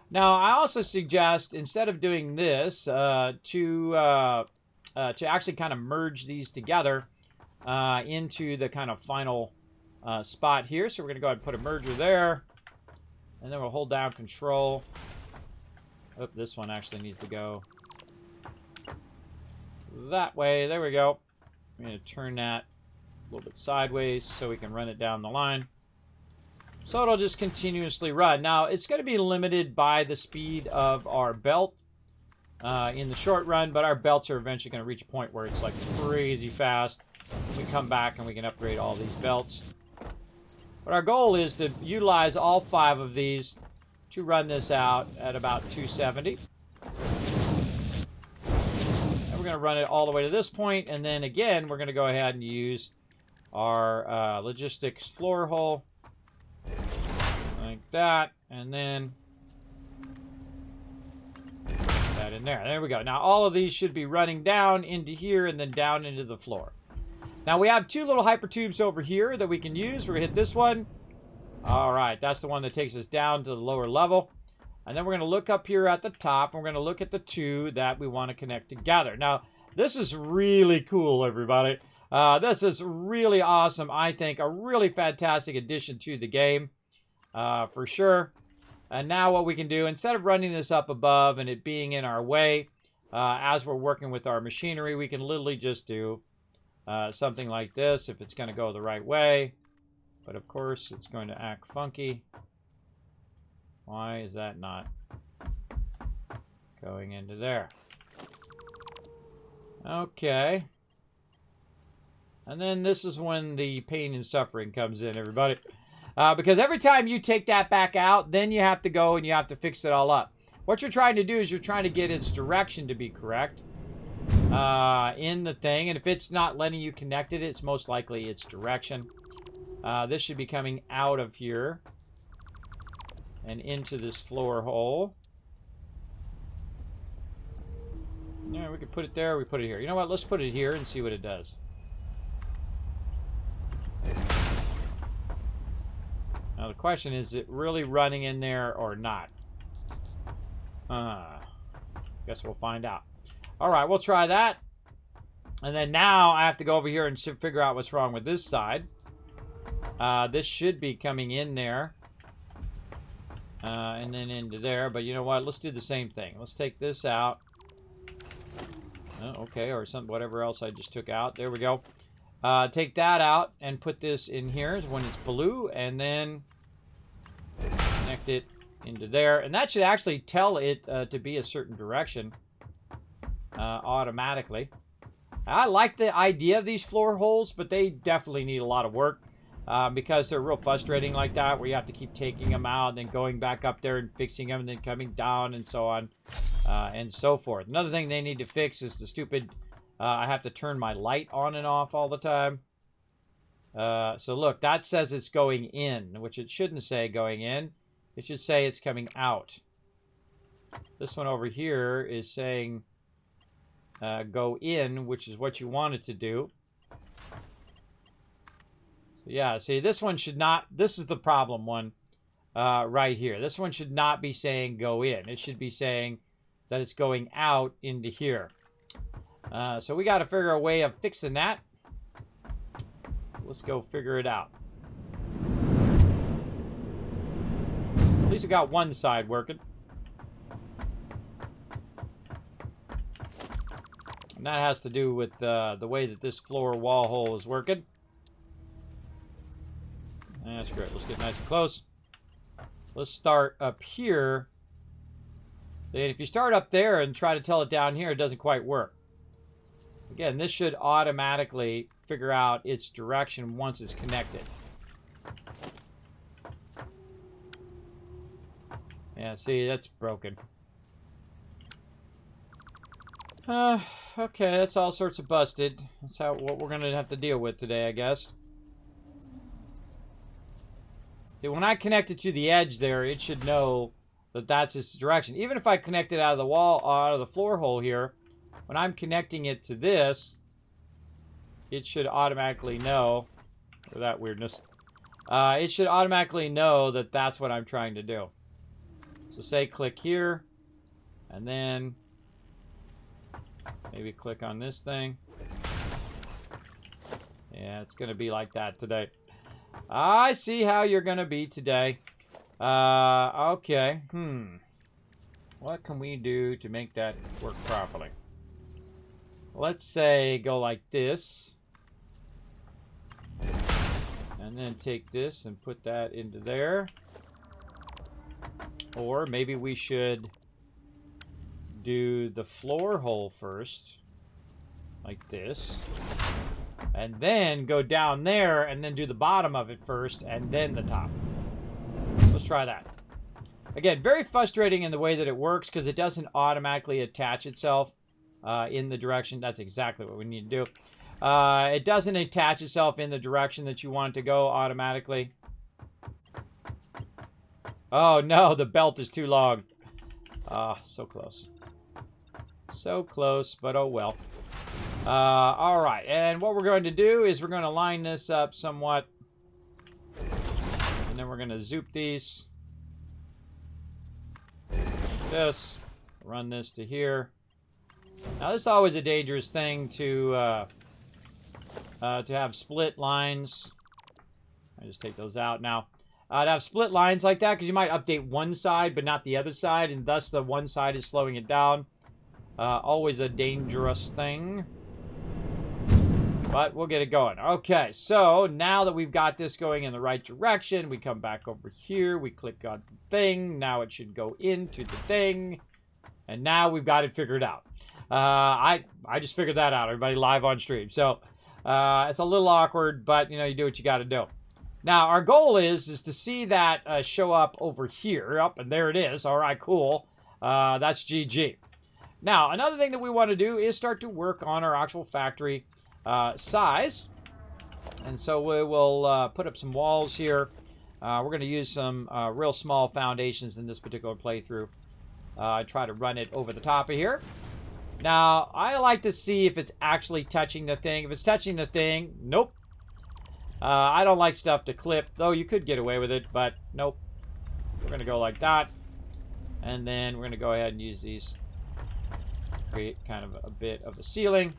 Now, I also suggest, instead of doing this, to actually kind of merge these together into the kind of final spot here. So we're going to go ahead and put a merger there. And then we'll hold down control. Oh, this one actually needs to go that way. There we go. I'm going to turn that a little bit sideways so we can run it down the line. So it'll just continuously run. Now, it's going to be limited by the speed of our belt in the short run, but our belts are eventually going to reach a point where it's like crazy fast. We come back and we can upgrade all these belts. But our goal is to utilize all 5 of these to run this out at about 270. And we're going to run it all the way to this point, and then again, we're going to go ahead and use our logistics floor hole like that, and then that in there. There we go. Now all of these should be running down into here and then down into the floor. Now we have 2 little hypertubes over here that we can use. We're going to hit this one. All right, that's the one that takes us down to the lower level. And then we're going to look up here at the top, and we're going to look at the 2 that we want to connect together. Now, this is really cool, everybody. This is really awesome, I think. A really fantastic addition to the game, for sure. And now what we can do, instead of running this up above and it being in our way, as we're working with our machinery, we can literally just do something like this if it's going to go the right way. But of course, it's going to act funky. Why is that not going into there? Okay. And then this is when the pain and suffering comes in, everybody. Because every time you take that back out, then you have to go and you have to fix it all up. What you're trying to do is you're trying to get its direction to be correct in the thing. And if it's not letting you connect it, it's most likely its direction. This should be coming out of here. and into this floor hole. Yeah, we could put it there, we put it here. You know what, let's put it here and see what it does. Now the question is it really running in there or not? Guess we'll find out. Alright, we'll try that. And then now I have to go over here and figure out what's wrong with this side. This should be coming in there. And then into there. But you know what? Let's do the same thing. Let's take this out. Okay, or some whatever else I just took out. There we go. Take that out and put this in here when it's blue. And then connect it into there. And that should actually tell it to be a certain direction automatically. I like the idea of these floor holes, but they definitely need a lot of work because they're real frustrating like that, where you have to keep taking them out and then going back up there and fixing them and then coming down and so on and so forth. Another thing they need to fix is the stupid, I have to turn my light on and off all the time. So look, that says it's going in, which it shouldn't say going in. It should say it's coming out. This one over here is saying go in, which is what you want it to do. So yeah, see, this one should not, this is the problem one right here. This one should not be saying go in. It should be saying that it's going out into here. So we got to figure a way of fixing that. Let's go figure it out. At least we got one side working. And that has to do with the way that this floor wall hole is working. That's great. Let's get nice and close. Let's start up here. And if you start up there and try to tell it down here, it doesn't quite work. Again, this should automatically figure out its direction once it's connected. Yeah, see, that's broken. Okay, that's all sorts of busted. That's what we're gonna have to deal with today, I guess. See, when I connect it to the edge there, it should know that that's its direction. Even if I connect it out of the wall, out of the floor hole here, when I'm connecting it to this, it should automatically know, or that weirdness, it should automatically know that that's what I'm trying to do. So say click here, and then maybe click on this thing. Yeah, it's going to be like that today. I see how you're going to be today. Okay. What can we do to make that work properly? Let's say go like this. And then take this and put that into there. Or maybe we should do the floor hole first, like this, and then go down there and then do the bottom of it first and then the top. Let's try that. Again, very frustrating in the way that it works because it doesn't automatically attach itself in the direction. That's exactly what we need to do. It doesn't attach itself in the direction that you want it to go automatically. Oh no, the belt is too long. So close. So close, but oh well. All right, and what we're going to do is we're going to line this up somewhat. And then we're going to zoop these. Like this. Run this to here. Now, this is always a dangerous thing to have split lines. I just take those out now. To have split lines like that, because you might update one side but not the other side, and thus the one side is slowing it down. Always a dangerous thing. But we'll get it going. Okay, so now that we've got this going in the right direction, we come back over here, we click on the thing, now it should go into the thing, and now we've got it figured out. I just figured that out, everybody, live on stream. So, it's a little awkward, but, you know, you do what you got to do. Now, our goal is to see that show up over here. Up, and there it is. All right, cool. That's GG. Now, another thing that we want to do is start to work on our actual factory size. And so we will put up some walls here. We're going to use some real small foundations in this particular playthrough. Try to run it over the top of here. Now, I like to see if it's actually touching the thing. If it's touching the thing, nope. I don't like stuff to clip, though you could get away with it, but nope. We're going to go like that. And then we're going to go ahead and use these. Create kind of a bit of a ceiling.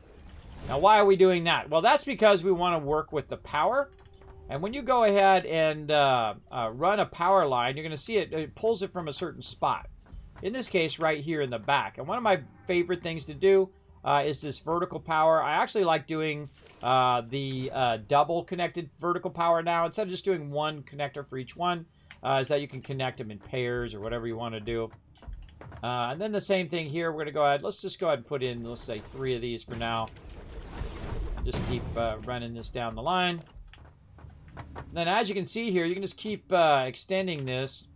Now, why are we doing that? Well, that's because we want to work with the power. And when you go ahead and run a power line, you're going to see it pulls it from a certain spot. In this case, right here in the back. And one of my favorite things to do is this vertical power. I actually like doing the double connected vertical power now. Instead of just doing one connector for each one, is that you can connect them in pairs or whatever you want to do. And then the same thing here. We're going to go ahead. Let's just go ahead and put in, let's say, 3 of these for now. Just keep running this down the line. Then as you can see here, you can just keep extending this.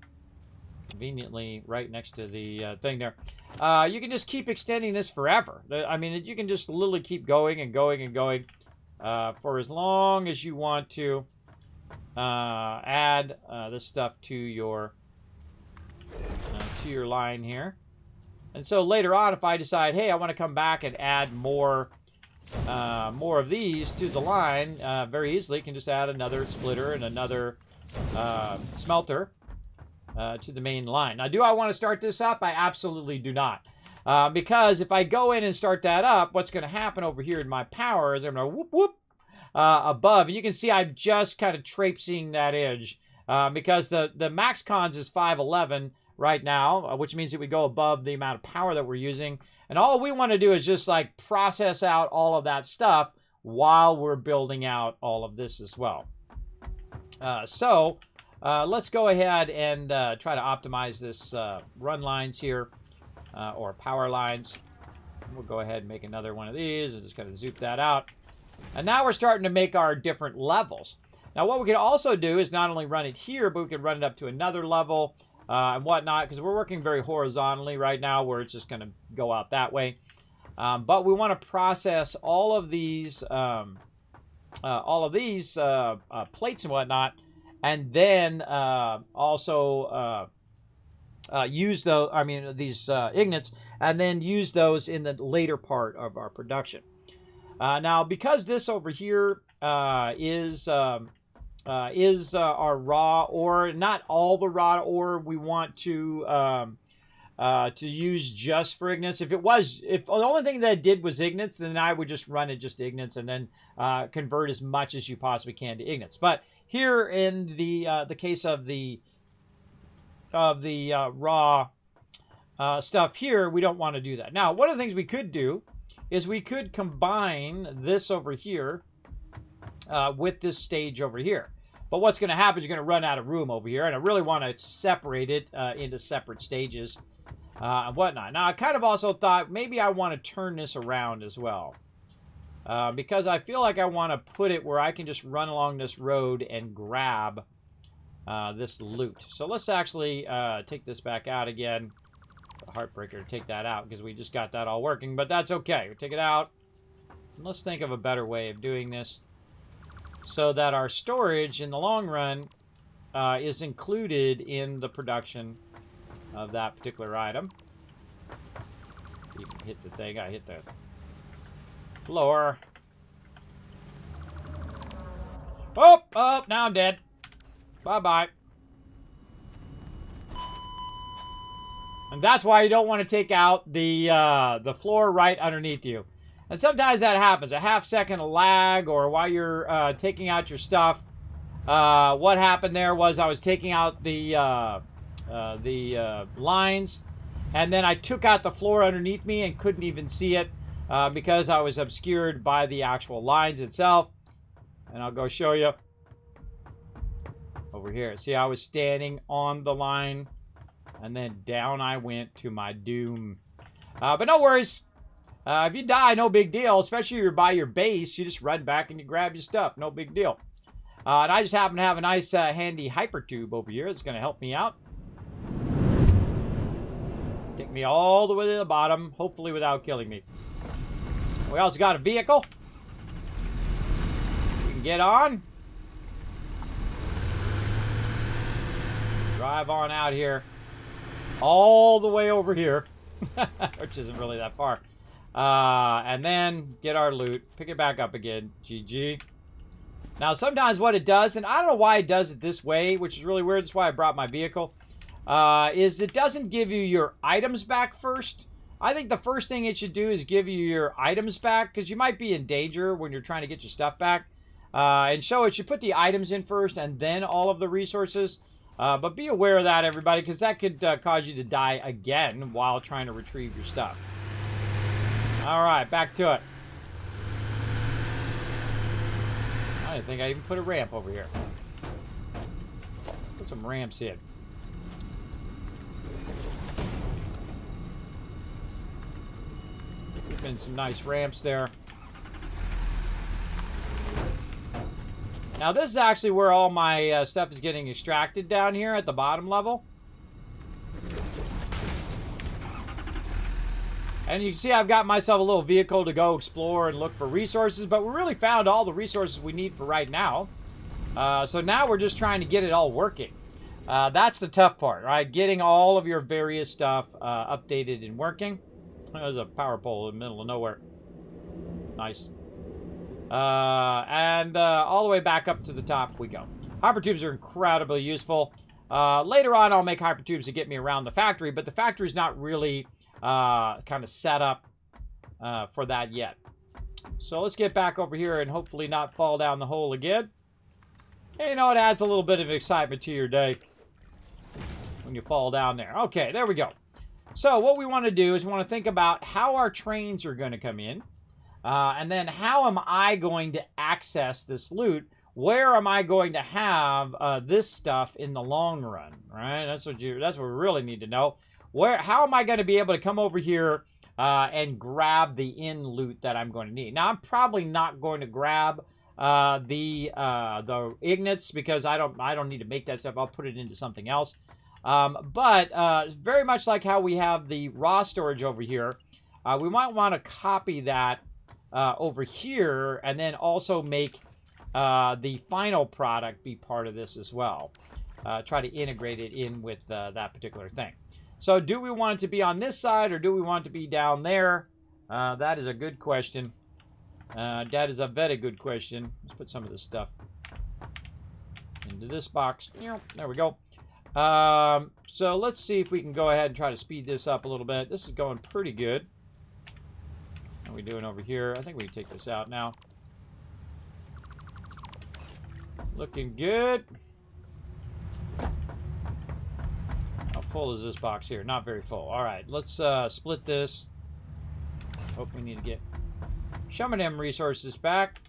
Conveniently right next to the thing there. You can just keep extending this forever. I mean, you can just literally keep going and going and going for as long as you want to add this stuff to your line here. And so later on, if I decide, hey, I want to come back and add more of these to the line, very easily can just add another splitter and another smelter to the main line. Now, do I want to start this up? I absolutely do not. Because if I go in and start that up, what's going to happen over here in my power is I'm going to whoop, whoop, above. And you can see I'm just kind of traipsing that edge because the max cons is 511 right now, which means that we go above the amount of power that we're using. And all we want to do is just like process out all of that stuff while we're building out all of this as well. Let's go ahead and try to optimize this run lines here, or power lines. We'll go ahead and make another one of these and just kind of zoop that out. And now we're starting to make our different levels. Now what we can also do is not only run it here, but we can run it up to another level and whatnot, because we're working very horizontally right now where it's just going to go out that way. But we want to process all of these plates and whatnot, and then also use these ignits, and then use those in the later part of our production. Now, because this over here is our raw ore, not all the raw ore we want to use just for ignits. If the only thing that it did was ignits, then I would just run it just ignits and then convert as much as you possibly can to ignits. But here in the case of the raw stuff here, we don't want to do that. Now, one of the things we could do is we could combine this over here with this stage over here. But what's going to happen is you're going to run out of room over here, and I really want to separate it into separate stages and whatnot. Now, I kind of also thought maybe I want to turn this around as well. Because I feel like I want to put it where I can just run along this road and grab this loot. So let's actually take this back out again. The Heartbreaker to take that out because we just got that all working, but that's okay. We take it out. And let's think of a better way of doing this so that our storage in the long run is included in the production of that particular item. You can hit the thing. I hit the floor. Oh, now I'm dead. Bye-bye. And that's why you don't want to take out the floor right underneath you. And sometimes that happens. A half-second lag, or while you're taking out your stuff. What happened there was I was taking out the lines, and then I took out the floor underneath me and couldn't even see it because I was obscured by the actual lines itself. And I'll go show you over here. See, I was standing on the line, and then down I went to my doom. But no worries. If you die, no big deal. Especially if you're by your base, you just run back and you grab your stuff. No big deal. And I just happen to have a nice handy hyper tube over here that's going to help me out. Take me all the way to the bottom, hopefully without killing me. We also got a vehicle. We can get on. drive on out here. All the way over here. Which isn't really that far. And then get our loot. Pick it back up again. GG. Now, sometimes what it does, and I don't know why it does it this way, which is really weird. That's why I brought my vehicle, is it doesn't give you your items back first. I think the first thing it should do is give you your items back, because you might be in danger when you're trying to get your stuff back. And so it should put the items in first and then all of the resources. But be aware of that, everybody, because that could cause you to die again while trying to retrieve your stuff. All right, back to it. I didn't think I even put a ramp over here. Put some ramps in. There's been some nice ramps there. Now this is actually where all my stuff is getting extracted down here at the bottom level. And you can see I've got myself a little vehicle to go explore and look for resources, but we really found all the resources we need for right now. So now we're just trying to get it all working. That's the tough part, right? Getting all of your various stuff updated and working. There's a power pole in the middle of nowhere. Nice. And all the way back up to the top we go. Hypertubes are incredibly useful. Later on I'll make hypertubes to get me around the factory, but the factory's not really kind of set up for that yet. So let's get back over here and hopefully not fall down the hole again. And, you know, it adds a little bit of excitement to your day when you fall down there. Okay, there we go. So what we want to do is we want to think about how our trains are going to come in. And then how am I going to access this loot? Where am I going to have this stuff in the long run? Right? That's what we really need to know. How am I going to be able to come over here and grab the in loot that I'm going to need? Now I'm probably not going to grab the ignits because I don't need to make that stuff. I'll put it into something else. But very much like how we have the raw storage over here, we might want to copy that over here and then also make the final product be part of this as well. Try to integrate it in with that particular thing. So do we want it to be on this side or do we want it to be down there? That is a good question. That is a very good question. Let's put some of this stuff into this box. There we go. So let's see if we can go ahead and try to speed this up a little bit. This is going pretty good. How are we doing over here? I think we can take this out now. Looking good. How full is this box here? Not very full. All right, let's split this. Hope we need to get some of them resources back.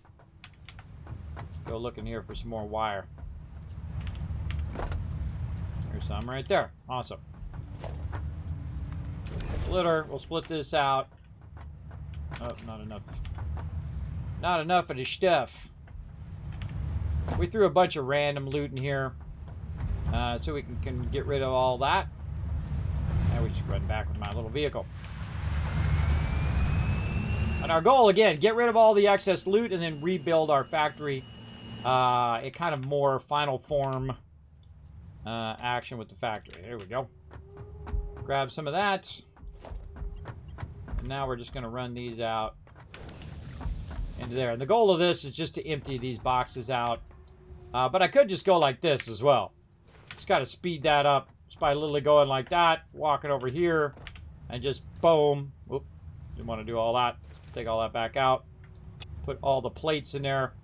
Go looking here for some more wire. There's some right there. Awesome. Splitter. We'll split this out. Oh, not enough. Not enough of the stuff. We threw a bunch of random loot in here. So we can get rid of all that. Now we just run back with my little vehicle. And our goal, again, get rid of all the excess loot and then rebuild our factory. A kind of more final form action with the factory. There we go. Grab some of that. And now we're just going to run these out into there. And the goal of this is just to empty these boxes out. But I could just go like this as well. Just got to speed that up. Just by literally going like that, walking over here, and just boom. Oop, didn't want to do all that. Take all that back out. Put all the plates in there.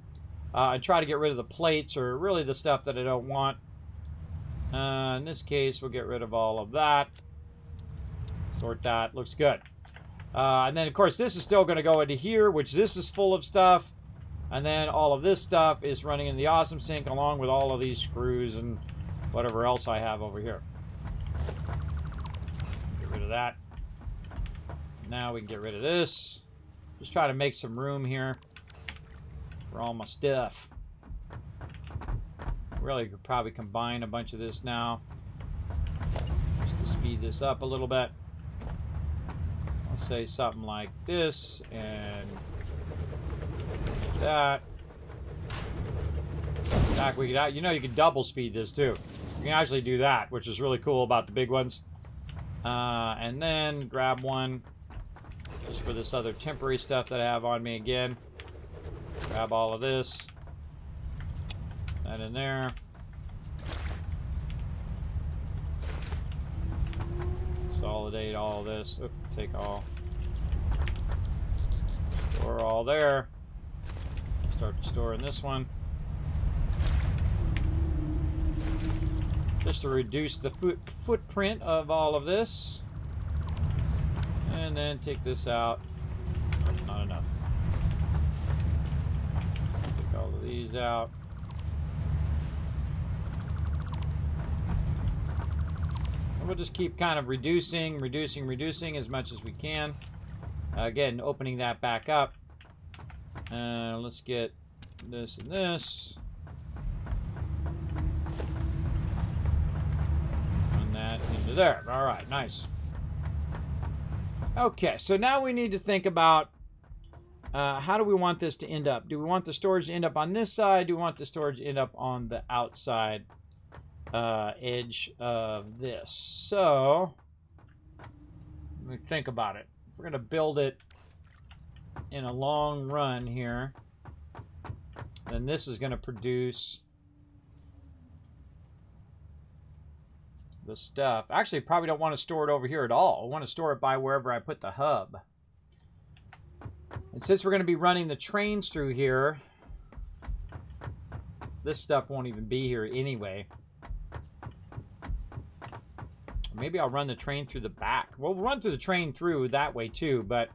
And try to get rid of the plates, or really the stuff that I don't want. In this case, we'll get rid of all of that. Sort that. Looks good. And then, of course, this is still going to go into here, which this is full of stuff. And then all of this stuff is running in the awesome sink along with all of these screws and whatever else I have over here. Get rid of that. Now we can get rid of this. Just try to make some room here for all my stuff. Really could probably combine a bunch of this now. Just to speed this up a little bit. I'll say something like this and that. Back we get out. You know you can double speed this too. You can actually do that, which is really cool about the big ones. And then grab one just for this other temporary stuff that I have on me again. Grab all of this. That in there. Consolidate all of this. Oop, take all. Store all there. Start to store in this one. Just to reduce the footprint of all of this. And then take this out. Oh, not enough. Take all of these out. And we'll just keep kind of reducing as much as we can. Again, opening that back up. Let's get this and this. And that into there. All right, nice. Okay, so now we need to think about how do we want this to end up? Do we want the storage to end up on this side? Do we want the storage to end up on the outside edge of this? So, let me think about it. We're going to build it in a long run here. Then this is going to produce the stuff. Actually, probably don't want to store it over here at all. I want to store it by wherever I put the hub. And since we're going to be running the trains through here, this stuff won't even be here anyway. Maybe I'll run the train through the back. Well, we'll run through the train through that way too, but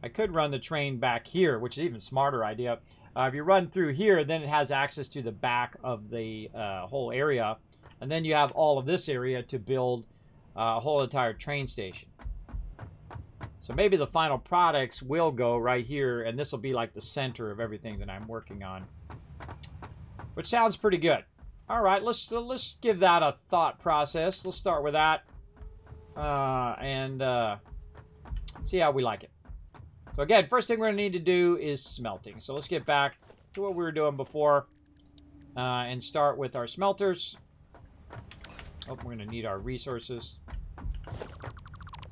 I could run the train back here, which is an even smarter idea. If you run through here, then it has access to the back of the whole area. And then you have all of this area to build a whole entire train station. So maybe the final products will go right here, and this will be like the center of everything that I'm working on. Which sounds pretty good. All right, let's give that a thought process. Let's start with that and see how we like it. So again, first thing we're going to need to do is smelting. So let's get back to what we were doing before and start with our smelters. Oh, we're going to need our resources.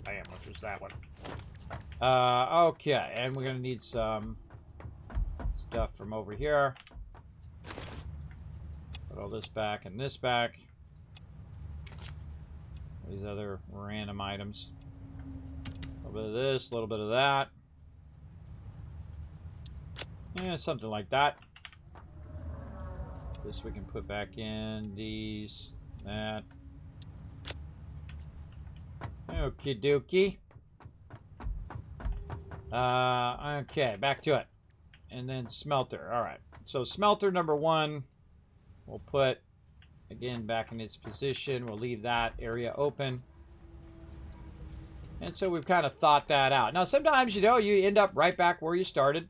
Bam, which was that one. Okay, and we're going to need some stuff from over here. Put all this back and this back. These other random items. A little bit of this, a little bit of that. Yeah, something like that. This we can put back in. These, that. Okie dokie. Okay, back to it. And then smelter. All right. So smelter number one, we'll put, again, back in its position. We'll leave that area open. And so we've kind of thought that out. Now, sometimes, you know, you end up right back where you started.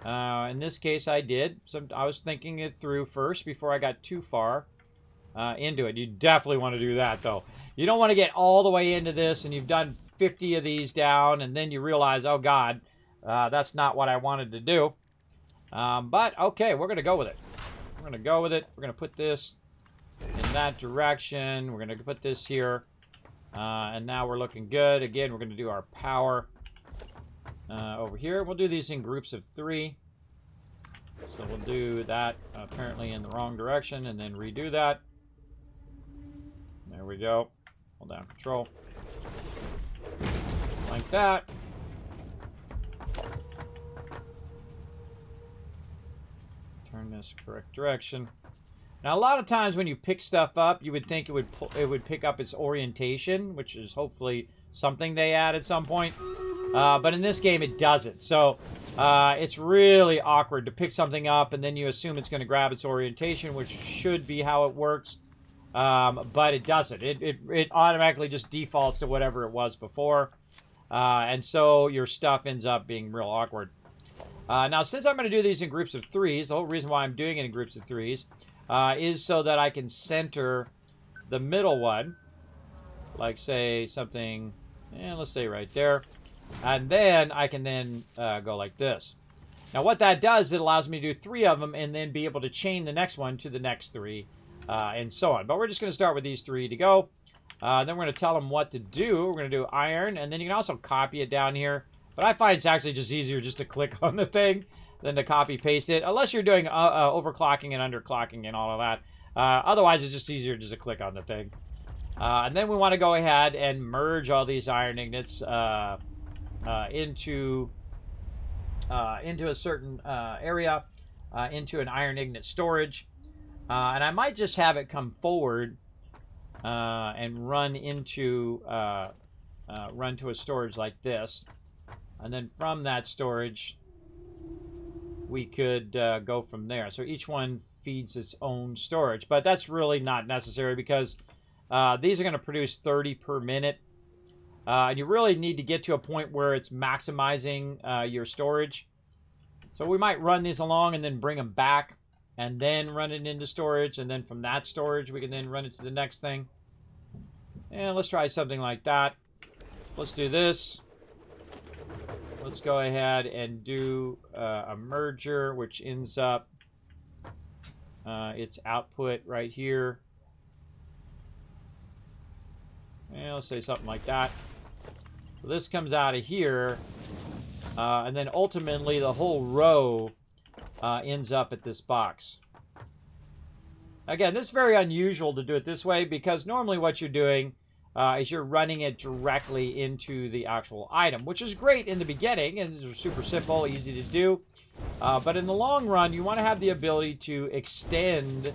In this case, I did. I was thinking it through first before I got too far into it. You definitely want to do that, though. You don't want to get all the way into this and you've done 50 of these down and then you realize, oh, God, that's not what I wanted to do. But, okay, we're going to go with it. We're going to go with it. We're going to put this in that direction. We're going to put this here. And now we're looking good. Again, we're going to do our power over here. We'll do these in groups of 3. So we'll do that apparently in the wrong direction and then redo that. There we go. Hold down control. Like that. Turn this correct direction. Now, a lot of times when you pick stuff up, you would think it would pick up its orientation, which is hopefully something they add at some point. But in this game, it doesn't. So it's really awkward to pick something up and then you assume it's going to grab its orientation, which should be how it works. But it doesn't. It automatically just defaults to whatever it was before. And so your stuff ends up being real awkward. Now, since I'm going to do these in groups of 3s, the whole reason why I'm doing it in groups of 3s is so that I can center the middle one. Like, say, something, let's say right there. And then I can then go like this. Now, what that does, it allows me to do 3 of them and then be able to chain the next one to the next 3. and so on. But we're just going to start with these 3 to go. Then we're going to tell them what to do. We're going to do iron, and then you can also copy it down here. But I find it's actually just easier just to click on the thing than to copy paste it, unless you're doing overclocking and underclocking and all of that. Otherwise, it's just easier just to click on the thing. And then we want to go ahead and merge all these iron ingots into a certain area, into an iron ingot storage. And I might just have it come forward and run to a storage like this. And then from that storage, we could go from there. So each one feeds its own storage. But that's really not necessary because these are going to produce 30 per minute. And you really need to get to a point where it's maximizing your storage. So we might run these along and then bring them back and then run it into storage. And then from that storage, we can then run it to the next thing. And let's try something like that. Let's do this. Let's go ahead and do a merger, which ends up its output right here. And let's say something like that. So this comes out of here, and then ultimately the whole row ends up at this box. Again, this is very unusual to do it this way because normally what you're doing is you're running it directly into the actual item, which is great in the beginning and it's super simple, easy to do. But in the long run, you want to have the ability to extend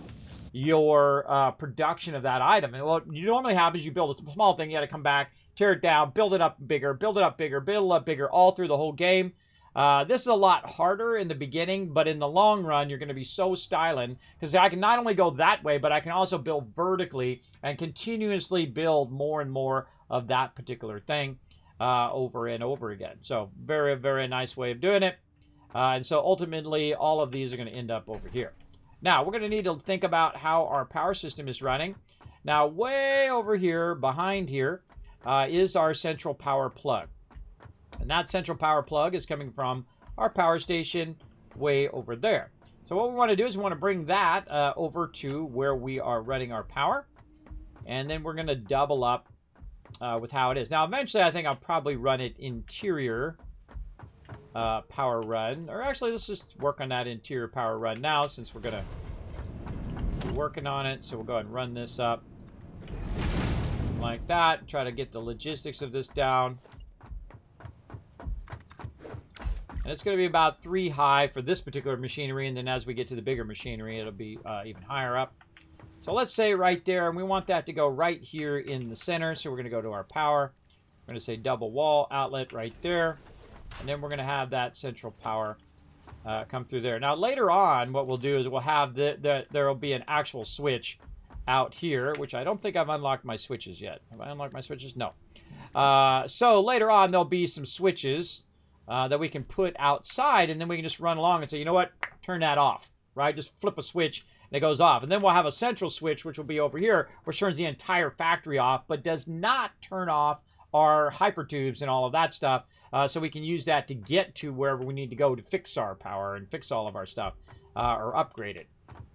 your production of that item. And what normally happens, you build a small thing, you got to come back, tear it down, build it up bigger, build it up bigger, build it up bigger, all through the whole game. This is a lot harder in the beginning, but in the long run, you're going to be so styling because I can not only go that way, but I can also build vertically and continuously build more and more of that particular thing over and over again. So very, very nice way of doing it. And so ultimately, all of these are going to end up over here. Now, we're going to need to think about how our power system is running. Now, way over here, behind here, is our central power plug. And that central power plug is coming from our power station way over there. So what we want to do is we want to bring that over to where we are running our power. And then we're going to double up with how it is. Now, eventually, I think I'll probably run it interior power run. Or actually, let's just work on that interior power run now since we're going to be working on it. So we'll go ahead and run this up like that. Try to get the logistics of this down. And it's going to be about 3 high for this particular machinery. And then as we get to the bigger machinery, it'll be even higher up. So let's say right there, and we want that to go right here in the center. So we're going to go to our power. We're going to say double wall outlet right there. And then we're going to have that central power come through there. Now later on, what we'll do is we'll have there will be an actual switch out here, which I don't think I've unlocked my switches yet. Have I unlocked my switches? No. So later on, there'll be some switches that we can put outside, and then we can just run along and say, you know what, turn that off, right? Just flip a switch, and it goes off. And then we'll have a central switch, which will be over here, which turns the entire factory off, but does not turn off our hypertubes and all of that stuff. So we can use that to get to wherever we need to go to fix our power and fix all of our stuff or upgrade it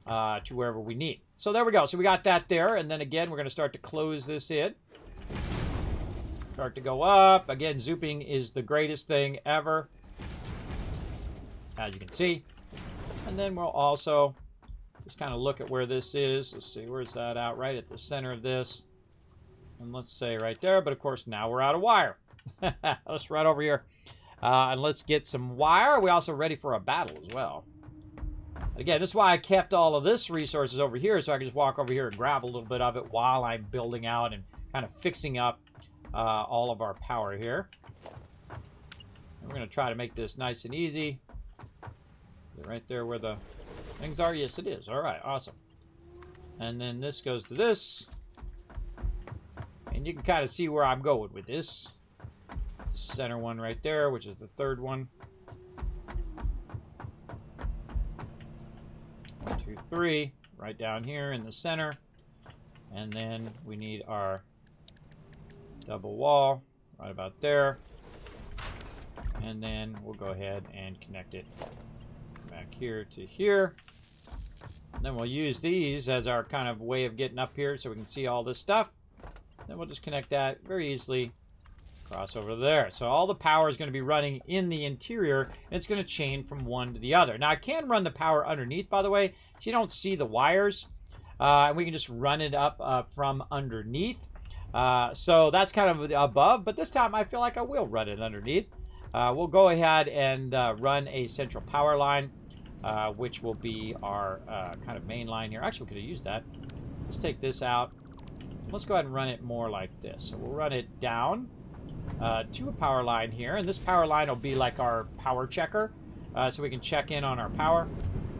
to wherever we need. So there we go. So we got that there. And then again, we're going to start to close this in. Start to go up. Again, zooping is the greatest thing ever, as you can see. And then we'll also just kind of look at where this is. Let's see, where's that out? Right at the center of this. And let's say right there. But of course, now we're out of wire. Let's run over here and let's get some wire. We're also ready for a battle as well. Again, this is why I kept all of this resources over here, so I can just walk over here and grab a little bit of it while I'm building out and kind of fixing up all of our power here. And we're going to try to make this nice and easy. Right there where the things are. Yes, it is. All right, awesome. And then this goes to this. And you can kind of see where I'm going with this. Center one right there, which is the third one. 1, 2, 3, right down here in the center. And then we need our double wall right about there. And then we'll go ahead and connect it back here to here. And then we'll use these as our kind of way of getting up here so we can see all this stuff. Then we'll just connect that very easily across over there. So all the power is going to be running in the interior, and it's going to chain from one to the other. Now, I can run the power underneath, by the way, so you don't see the wires. And we can just run it up from underneath. So that's kind of above, but this time I feel like I will run it underneath. We'll go ahead and run a central power line, which will be our kind of main line here. Actually, we could have used that. Let's take this out. Let's go ahead and run it more like this. So we'll run it down to a power line here, and this power line will be like our power checker, so we can check in on our power.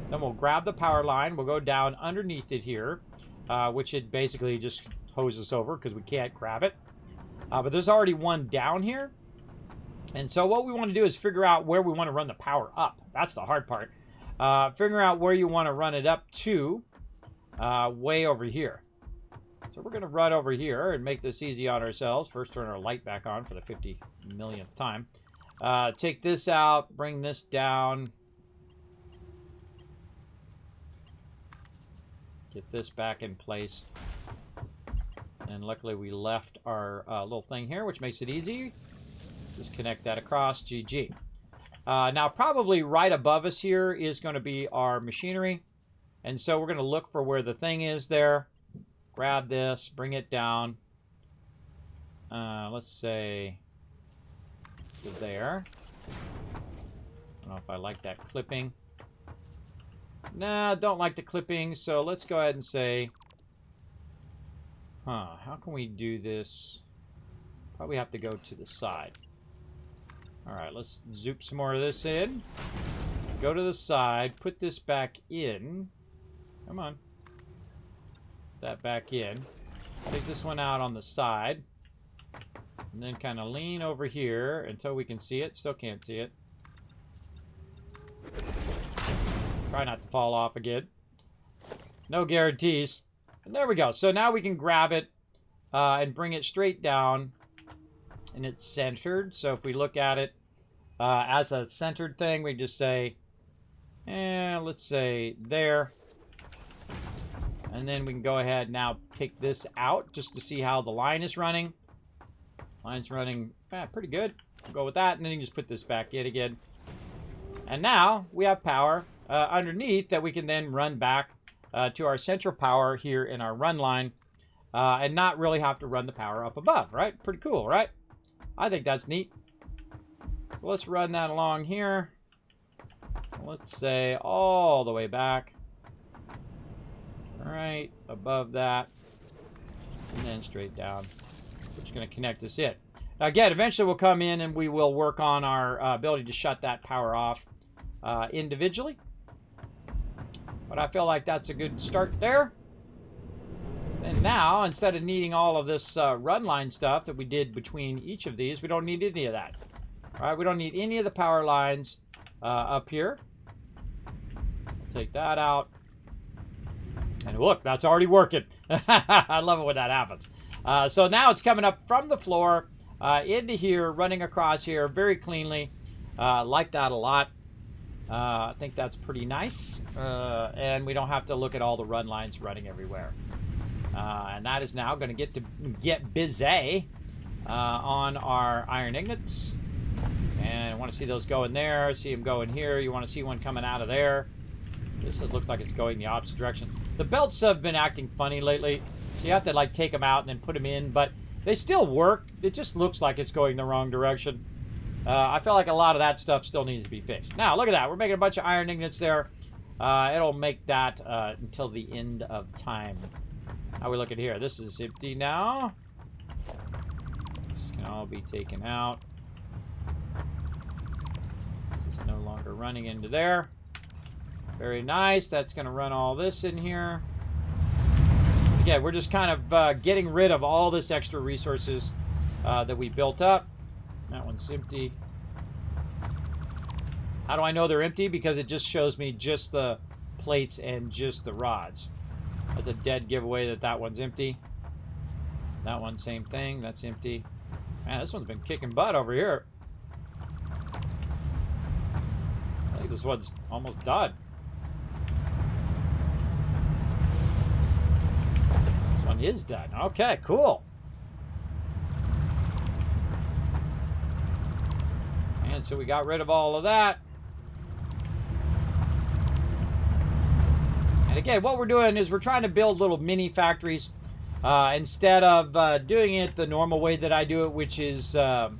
Then we'll grab the power line. We'll go down underneath it here, which it basically just hoses over because we can't grab it. But there's already one down here. And so what we want to do is figure out where we want to run the power up. That's the hard part. Figuring out where you want to run it up to way over here. So we're going to run over here and make this easy on ourselves. First, turn our light back on for the 50 millionth time. Take this out, bring this down. Get this back in place. And luckily we left our little thing here, which makes it easy. Just connect that across, GG. Now probably right above us here is going to be our machinery. And so we're going to look for where the thing is there. Grab this, bring it down. Let's say to there. I don't know if I like that clipping. Nah, don't like the clipping, so let's go ahead and say, how can we do this? Probably have to go to the side. Alright, let's zoop some more of this in. Go to the side, put this back in. Come on. That back in. Take this one out on the side. And then kind of lean over here until we can see it. Still can't see it. Try not to fall off again. No guarantees. And there we go. So now we can grab it and bring it straight down. And it's centered. So if we look at it as a centered thing, we just say, let's say there. And then we can go ahead now take this out just to see how the line is running. Line's running pretty good. We'll go with that. And then you can just put this back in again. And now we have power underneath that we can then run back to our central power here in our run line and not really have to run the power up above, right? Pretty cool, right? I think that's neat. So let's run that along here. Let's say all the way back. Right above that. And then straight down. We're just going to connect this in. Now again, eventually we'll come in and we will work on our ability to shut that power off individually. But I feel like that's a good start there. And now, instead of needing all of this run line stuff that we did between each of these, we don't need any of that. All right, we don't need any of the power lines up here. Take that out. And look, that's already working. I love it when that happens. So now it's coming up from the floor into here, running across here very cleanly. Like that a lot. I think that's pretty nice. And we don't have to look at all the run lines running everywhere. And that is now going to get busy on our iron ingots. And I want to see those go in there. See them go in here. You want to see one coming out of there. This looks like it's going the opposite direction. The belts have been acting funny lately. So you have to like take them out and then put them in. But they still work. It just looks like it's going the wrong direction. I feel like a lot of that stuff still needs to be fixed. Now, look at that. We're making a bunch of iron ingots there. It'll make that until the end of time. How we look at here? This is empty now. This can all be taken out. This is no longer running into there. Very nice. That's going to run all this in here. Again, we're just kind of getting rid of all this extra resources that we built up. That one's empty. How do I know they're empty? Because it just shows me just the plates and just the rods. That's a dead giveaway that that one's empty. That one, same thing. That's empty. Man, this one's been kicking butt over here. I think this one's almost done. one is done. Okay, cool. And so we got rid of all of that. And again, what we're doing is we're trying to build little mini factories instead of doing it the normal way that I do it, which is build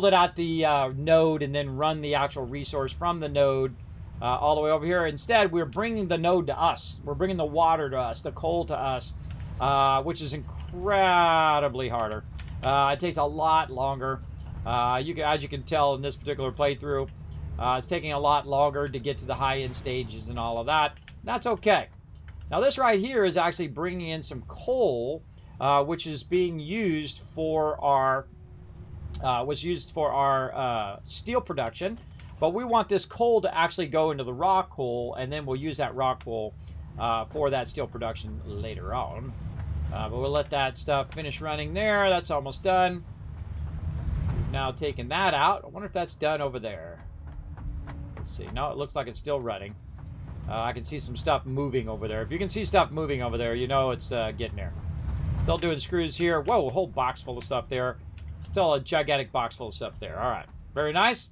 it at the node and then run the actual resource from the node all the way over here. Instead, we're bringing the node to us. We're bringing the water to us, the coal to us, which is incredibly harder. It takes a lot longer. As you can tell in this particular playthrough, it's taking a lot longer to get to the high-end stages and all of that. That's okay. Now this right here is actually bringing in some coal, which is being used for our steel production. But we want this coal to actually go into the rock coal, and then we'll use that rock coal for that steel production later on. But we'll let that stuff finish running there. That's almost done. We've now taken that out. I wonder if that's done over there. Let's see. No, it looks like it's still running. I can see some stuff moving over there. If you can see stuff moving over there, you know it's getting there. Still doing screws here. Whoa, a whole box full of stuff there. Still a gigantic box full of stuff there. All right. Very nice.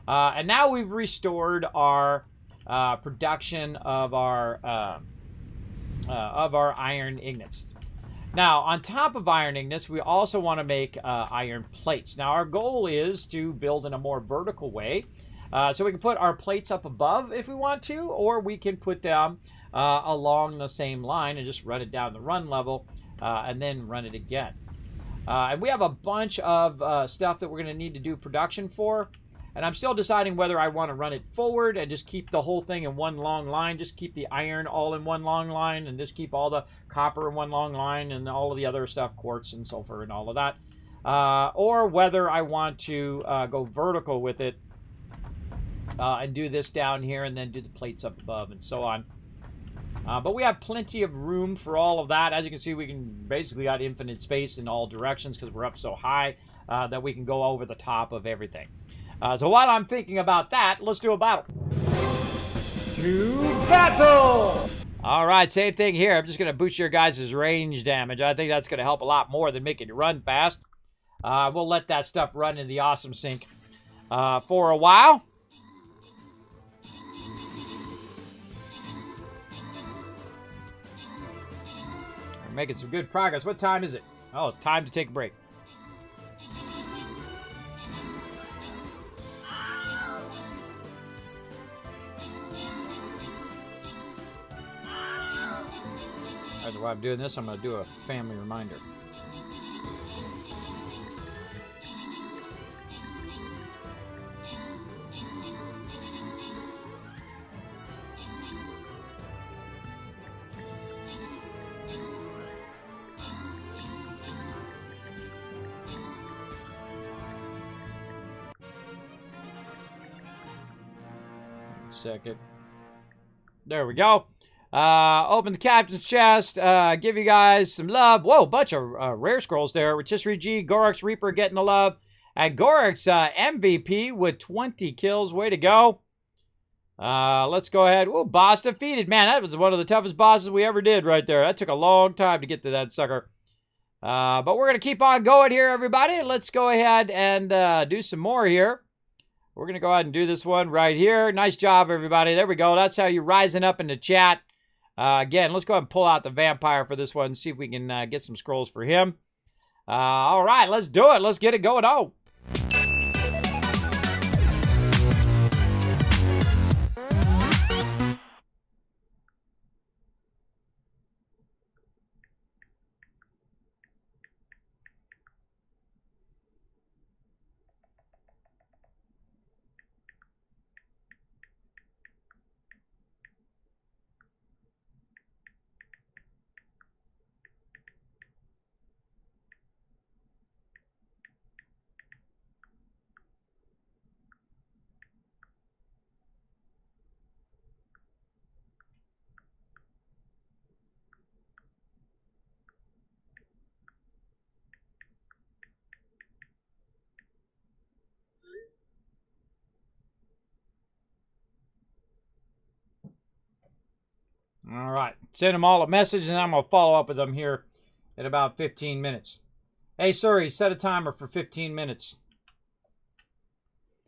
And now we've restored our production of our iron ingots. Now, on top of iron ingots, we also want to make iron plates. Now, our goal is to build in a more vertical way. So we can put our plates up above if we want to, or we can put them along the same line and just run it down the run level and then run it again. And we have a bunch of stuff that we're going to need to do production for. And I'm still deciding whether I want to run it forward and just keep the whole thing in one long line, just keep the iron all in one long line, and just keep all the copper in one long line, and all of the other stuff, quartz and sulfur and all of that. Or whether I want to go vertical with it and do this down here and then do the plates up above and so on. But we have plenty of room for all of that. As you can see, we can basically got infinite space in all directions because we're up so high that we can go over the top of everything. So while I'm thinking about that, let's do a battle. To battle! All right, same thing here. I'm just going to boost your guys' range damage. I think that's going to help a lot more than making you run fast. We'll let that stuff run in the awesome sink for a while. We're making some good progress. What time is it? Oh, it's time to take a break. While I'm doing this, I'm going to do a family reminder. Second. There we go. Open the captain's chest. Give you guys some love. Whoa, bunch of rare scrolls there. Rotisserie G, Gorax Reaper getting the love. And Gorax MVP with 20 kills. Way to go. Let's go ahead. Ooh, boss defeated. Man, that was one of the toughest bosses we ever did right there. That took a long time to get to that sucker. But we're going to keep on going here, everybody. Let's go ahead and do some more here. We're going to go ahead and do this one right here. Nice job, everybody. There we go. That's how you're rising up in the chat. Again, let's go ahead and pull out the vampire for this one and see if we can get some scrolls for him. All right, let's do it. Let's get it going on. All right, send them all a message, and I'm going to follow up with them here in about 15 minutes. Hey, Siri, set a timer for 15 minutes.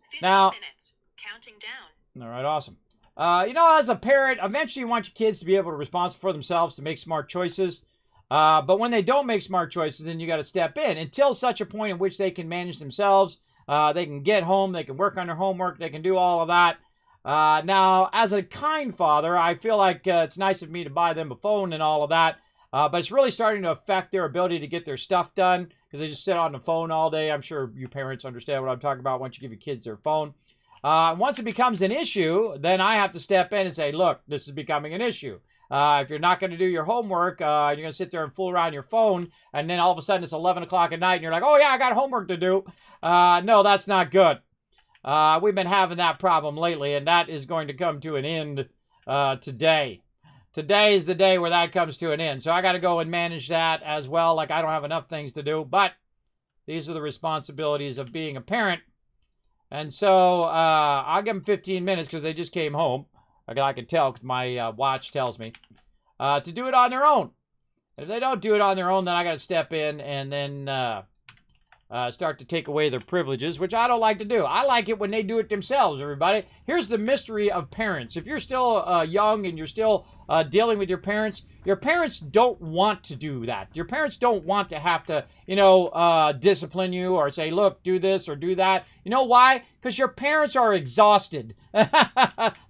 15 minutes. Counting down. All right, awesome. You know, as a parent, eventually you want your kids to be able to respond for themselves, to make smart choices. But when they don't make smart choices, then you got to step in until such a point in which they can manage themselves. They can get home, they can work on their homework, they can do all of that. Now, as a kind father, I feel like it's nice of me to buy them a phone and all of that. But it's really starting to affect their ability to get their stuff done because they just sit on the phone all day. I'm sure you parents understand what I'm talking about once you give your kids their phone. Once it becomes an issue, then I have to step in and say, look, this is becoming an issue. If you're not going to do your homework, you're going to sit there and fool around your phone, and then all of a sudden it's 11 o'clock at night, and you're like, oh, yeah, I got homework to do. No, that's not good. We've been having that problem lately, and that is going to come to an end today. Today is the day where that comes to an end. So I got to go and manage that as well. Like, I don't have enough things to do, but these are the responsibilities of being a parent. And so I'll give them 15 minutes because they just came home. I can tell because my watch tells me to do it on their own. If they don't do it on their own, then I got to step in and then start to take away their privileges, which I don't like to do. I like it when they do it themselves, everybody. Here's the mystery of parents. If you're still young and you're still dealing with your parents don't want to do that. Your parents don't want to have to, discipline you or say, look, do this or do that. You know why? Because your parents are exhausted.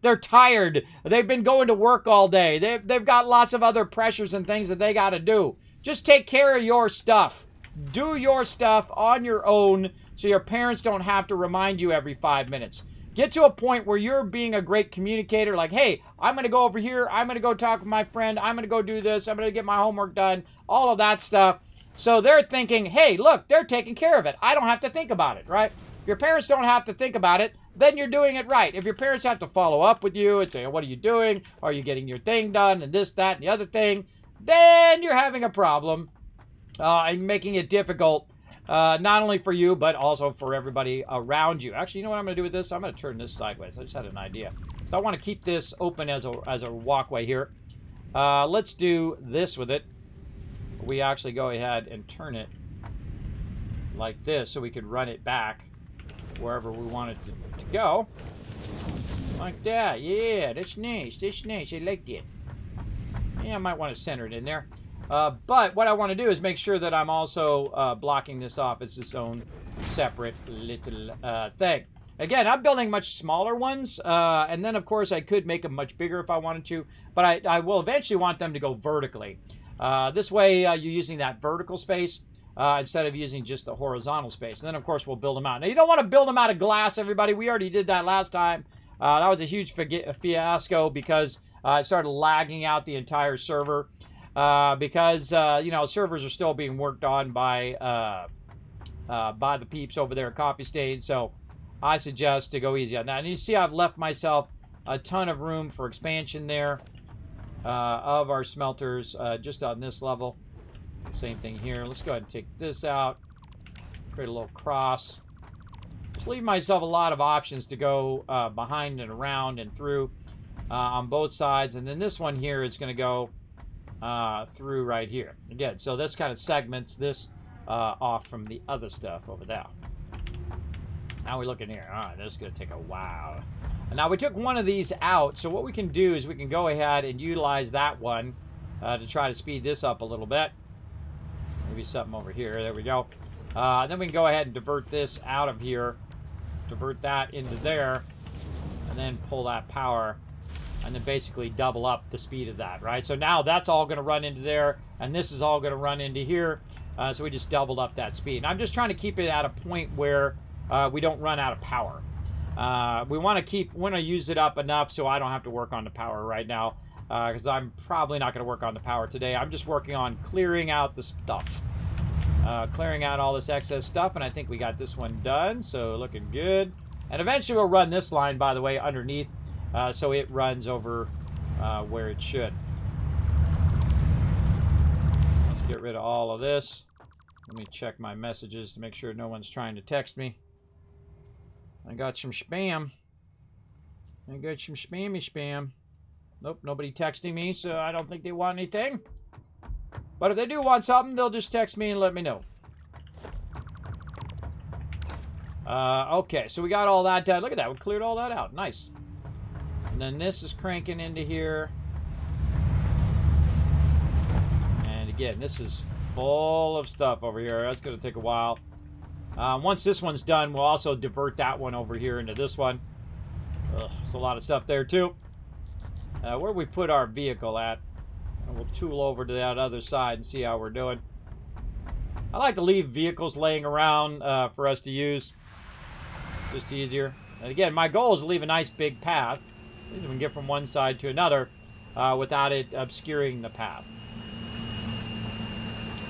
They're tired. They've been going to work all day. They've got lots of other pressures and things that they got to do. Just take care of your stuff. Do your stuff on your own so your parents don't have to remind you every 5 minutes. Get to a point where you're being a great communicator, like, hey, I'm going to go over here. I'm going to go talk with my friend. I'm going to go do this. I'm going to get my homework done. All of that stuff. So they're thinking, hey, look, they're taking care of it. I don't have to think about it, right? If your parents don't have to think about it, then you're doing it right. If your parents have to follow up with you and say, what are you doing? Are you getting your thing done? And this, that, and the other thing. Then you're having a problem. And making it difficult, not only for you, but also for everybody around you. Actually, you know what I'm going to do with this? I'm going to turn this sideways. I just had an idea. So I want to keep this open as a walkway here. Let's do this with it. We actually go ahead and turn it like this so we could run it back wherever we want it to go. Like that. Yeah, that's nice. That's nice. I like it. Yeah, I might want to center it in there. But what I want to do is make sure that I'm also blocking this off as its own separate little thing. Again, I'm building much smaller ones, and then, of course, I could make them much bigger if I wanted to, but I will eventually want them to go vertically. This way, you're using that vertical space instead of using just the horizontal space. And then, of course, we'll build them out. Now, you don't want to build them out of glass, everybody. We already did that last time. That was a huge fiasco because it started lagging out the entire server. Because servers are still being worked on by the peeps over there at Coffee Stain, so I suggest to go easy on that. And you see I've left myself a ton of room for expansion there of our smelters just on this level. Same thing here. Let's go ahead and take this out, create a little cross. Just leave myself a lot of options to go behind and around and through on both sides. And then this one here is going to go through right here. Again, so this kind of segments this off from the other stuff over there. Now we look in here. All right, this is going to take a while. And now we took one of these out, so what we can do is we can go ahead and utilize that one to try to speed this up a little bit. Maybe something over here. There we go. Then we can go ahead and divert this out of here, divert that into there, and then pull that power and then basically double up the speed of that, right? So now that's all going to run into there, and this is all going to run into here. So we just doubled up that speed. And I'm just trying to keep it at a point where we don't run out of power. We want to use it up enough so I don't have to work on the power right now, because I'm probably not going to work on the power today. I'm just working on clearing out the stuff, clearing out all this excess stuff, and I think we got this one done, so looking good. And eventually we'll run this line, by the way, underneath. So it runs over where it should. Let's get rid of all of this. Let me check my messages to make sure no one's trying to text me. I got some spam. I got some spammy spam. Nope, nobody texting me, so I don't think they want anything. But if they do want something, they'll just text me and let me know. Okay, so we got all that done. Look at that, we cleared all that out. Nice. And then this is cranking into here. And again, this is full of stuff over here. That's going to take a while. Once this one's done, we'll also divert that one over here into this one. There's a lot of stuff there, too. Where we put our vehicle at. And we'll tool over to that other side and see how we're doing. I like to leave vehicles laying around for us to use. Just easier. And again, my goal is to leave a nice big path. We can get from one side to another without it obscuring the path.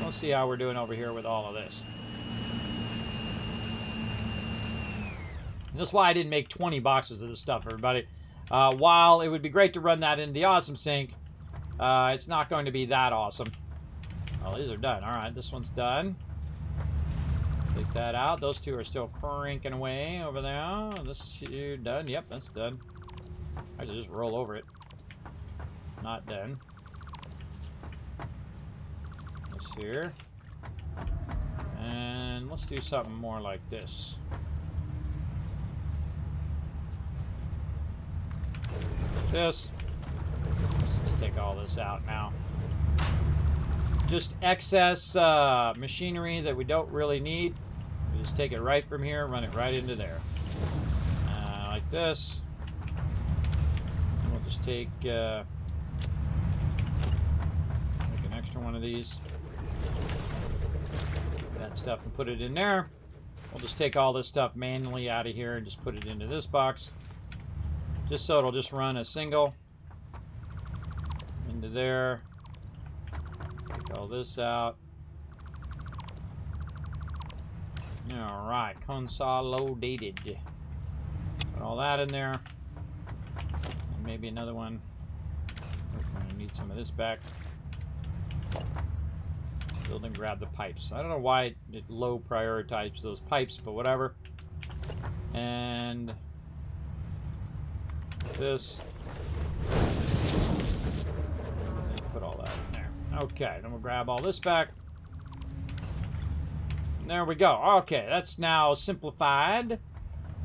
We'll see how we're doing over here with all of this. That's why I didn't make 20 boxes of this stuff, everybody. While it would be great to run that in the Awesome Sink, it's not going to be that awesome. Oh, these are done. All right, this one's done. Take that out. Those two are still cranking away over there. This here done. Yep, that's done. I can just roll over it. Not done. This here. And let's do something more like this. This. Let's take all this out now. Just excess machinery that we don't really need. We just take it right from here, run it right into there. Like this. And we'll just take an extra one of these. That stuff and put it in there. We'll just take all this stuff manually out of here and just put it into this box. Just so it'll just run a single into there. Take all this out. Alright, consolidated. Put all that in there. And maybe another one. We're going to need some of this back. Build and grab the pipes. I don't know why it low prioritizes those pipes, but whatever. And this. Put all that in there. Okay, then we'll grab all this back. And there we go. Okay, that's now simplified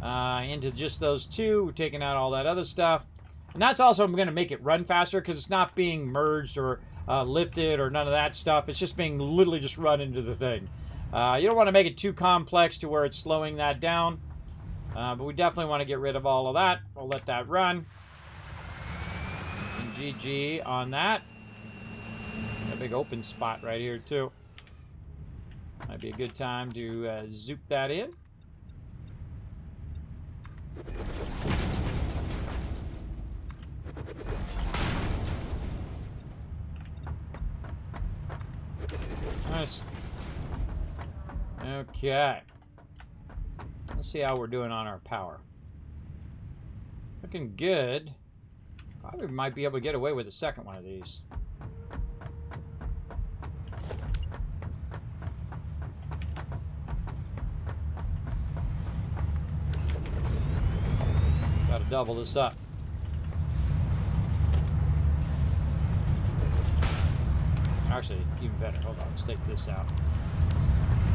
into just those two. We're taking out all that other stuff. And that's also going to make it run faster because it's not being merged or lifted or none of that stuff. It's just being literally just run into the thing. You don't want to make it too complex to where it's slowing that down. But we definitely want to get rid of all of that. We'll let that run. And GG on that. A big open spot right here too. Might be a good time to zoop that in. Nice. Okay. Let's see how we're doing on our power. Looking good. Probably might be able to get away with a second one of these. Gotta double this up. Actually, even better. Hold on, let's take this out.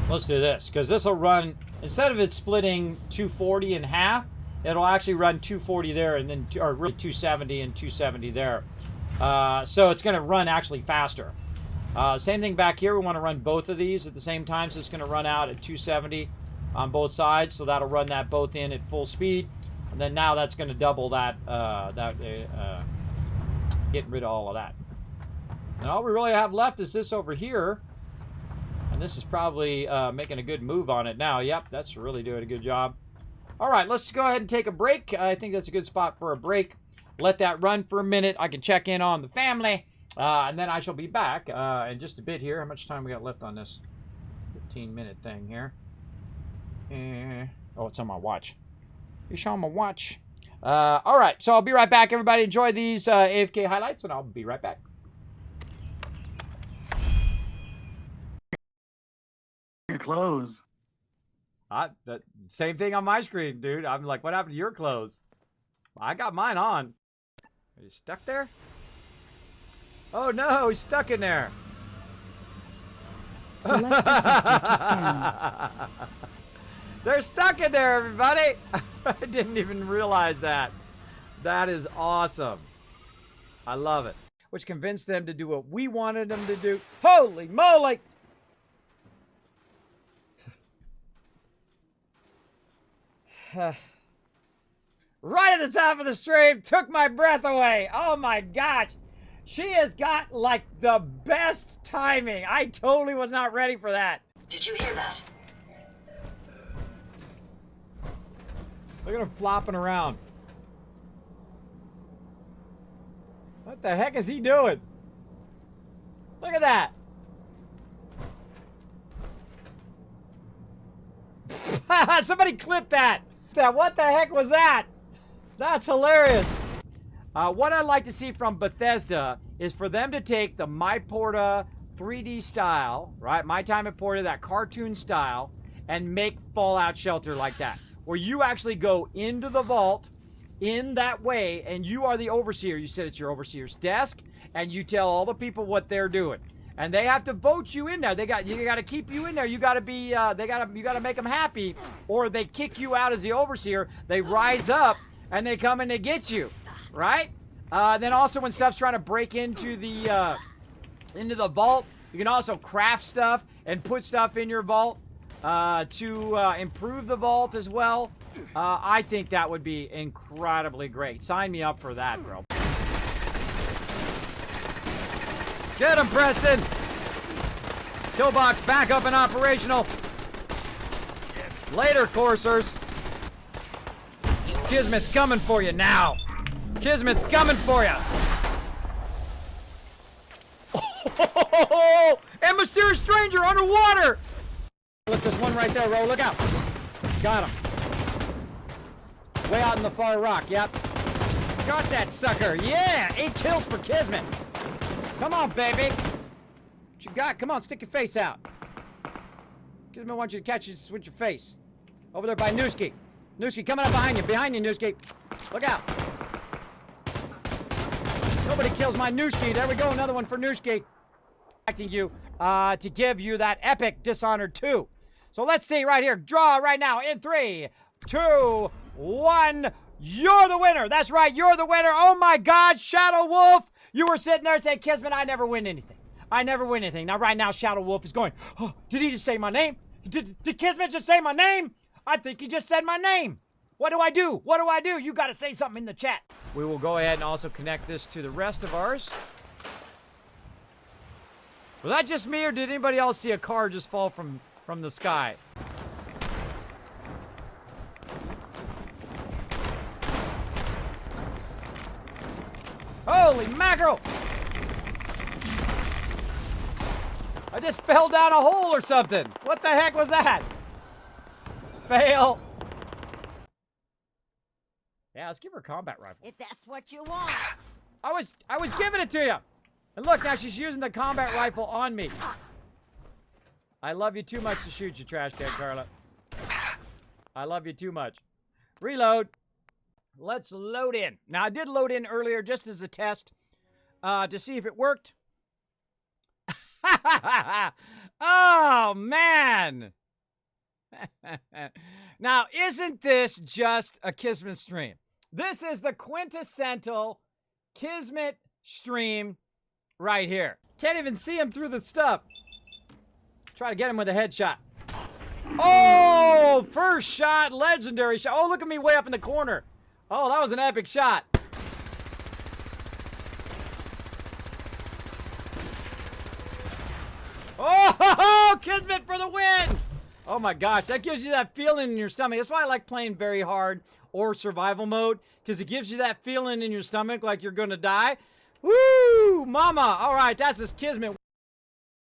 Let's do this, because this will run, instead of it splitting 240 in half, it'll actually run 240 there, and then, or really 270 and 270 there. So it's going to run actually faster. Same thing back here. We want to run both of these at the same time, so it's going to run out at 270 on both sides, so that'll run that both in at full speed. And then now that's going to double that, getting rid of all of that. And all we really have left is this over here. And this is probably making a good move on it now. Yep, that's really doing a good job. All right, let's go ahead and take a break. I think that's a good spot for a break. Let that run for a minute. I can check in on the family. And then I shall be back in just a bit here. How much time we got left on this 15-minute thing here? Oh, it's on my watch. You showing my watch. All right, so I'll be right back. Everybody enjoy these AFK highlights, and I'll be right back. Your clothes. The same thing on my screen, dude. I'm like, what happened to your clothes? I got mine on. Are you stuck there? Oh no, he's stuck in there. Select the sector to scan. They're stuck in there, everybody. I didn't even realize that. That is awesome. I love it. Which convinced them to do what we wanted them to do. Holy moly! Right at the top of the stream, took my breath away. Oh my gosh. She has got like the best timing. I totally was not ready for that. Did you hear that? Look at him flopping around. What the heck is he doing? Look at that. Somebody clip that. What the heck was that? That's hilarious. What I'd like to see from Bethesda is for them to take the MyPorta 3D style, right? My Time at Porta, that cartoon style, and make Fallout Shelter like that. Where you actually go into the vault in that way, and you are the overseer. You sit at your overseer's desk, and you tell all the people what they're doing. And they have to vote you in there. You got to keep you in there. You got to be. You got to make them happy, or they kick you out as the overseer. They rise up and they come and they get you, right? Then also when stuff's trying to break into the vault, you can also craft stuff and put stuff in your vault to improve the vault as well. I think that would be incredibly great. Sign me up for that, bro. Get him, Preston! Killbox back up and operational. Later, coursers. Kismet's coming for you now. Kismet's coming for you. Oh, and mysterious stranger underwater. Look, there's one right there, Ro. Look out. Got him. Way out in the far rock. Yep. Got that sucker. Yeah, 8 kills for Kismet. Come on, baby. What you got? Come on, stick your face out. Kismet wants you to catch you with your face. Over there by Newski. Newski coming up behind you. Behind you, Newski. Look out. Nobody kills my Newski. There we go. Another one for Newski. Expecting you to give you that epic Dishonored 2. So let's see right here. Draw right now in 3, 2, 1. You're the winner. That's right. You're the winner. Oh my God, Shadow Wolf. You were sitting there saying, Kismet, I never win anything. I never win anything. Now, right now, Shadow Wolf is going, oh, did he just say my name? Did Kismet just say my name? I think he just said my name. What do I do? What do I do? You got to say something in the chat. We will go ahead and also connect this to the rest of ours. Was that just me, or did anybody else see a car just fall from the sky? Holy mackerel! I just fell down a hole or something. What the heck was that? Fail. Yeah, let's give her a combat rifle. If that's what you want. I was giving it to you. And look, now she's using the combat rifle on me. I love you too much to shoot you, trash can, Carla. I love you too much. Reload. Let's load in. Now, I did load in earlier just as a test to see if it worked. Oh, man. Now, isn't this just a Kismet stream? This is the quintessential Kismet stream right here. Can't even see him through the stuff. Try to get him with a headshot. Oh, first shot, legendary shot. Oh, look at me way up in the corner. Oh, that was an epic shot. Oh, Kismet for the win. Oh my gosh, that gives you that feeling in your stomach. That's why I like playing very hard or survival mode, because it gives you that feeling in your stomach like you're gonna die. Woo, mama. All right, that's this Kismet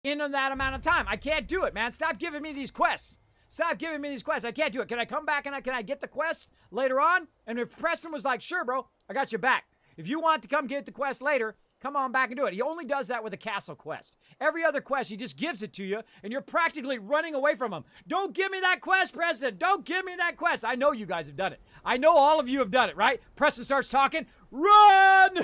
in that amount of time. I can't do it, man. Stop giving me these quests. Stop giving me these quests. I can't do it. Can I come back and can I get the quest later on? And if Preston was like, sure, bro, I got you back. If you want to come get the quest later, come on back and do it. He only does that with a castle quest. Every other quest, he just gives it to you, and you're practically running away from him. Don't give me that quest, Preston. Don't give me that quest. I know you guys have done it. I know all of you have done it, right? Preston starts talking, Run!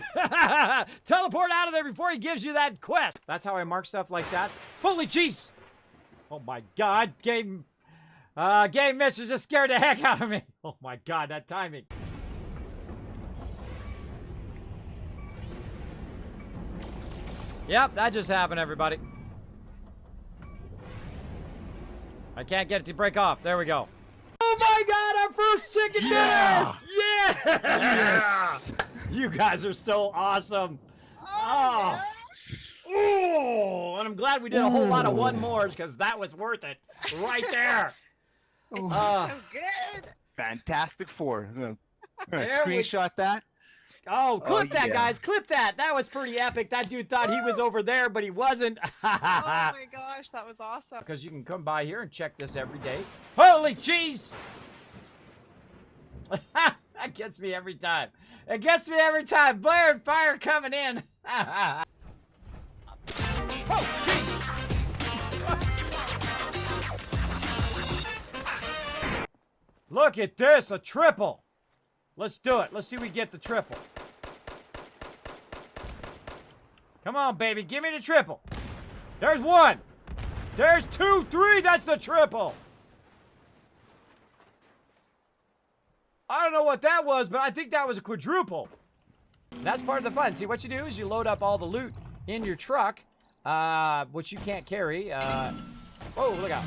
Teleport out of there before he gives you that quest. That's how I mark stuff like that. Holy jeez! Oh my god, Game Mister just scared the heck out of me. Oh my god, that timing. Yep, that just happened, everybody. I can't get it to break off. There we go. Oh my god, our first chicken dinner! Yeah! Yes! You guys are so awesome. Oh. Ooh, and I'm glad we did a whole lot of one mores because that was worth it. Right there. So good. Fantastic Four. I'm gonna screenshot that. Oh, clip that, guys. Clip that. That was pretty epic. That dude thought he was over there, but he wasn't. Oh my gosh, that was awesome. Because you can come by here and check this every day. Holy cheese! That gets me every time. It gets me every time. Blair and fire coming in. Oh, jeez. Look at this, a triple. Let's do it. Let's see if we get the triple. Come on, baby. Give me the triple. There's one. There's 2, 3. That's the triple. I don't know what that was, but I think that was a quadruple. That's part of the fun. See, what you do is you load up all the loot in your truck, which you can't carry. Oh, look out.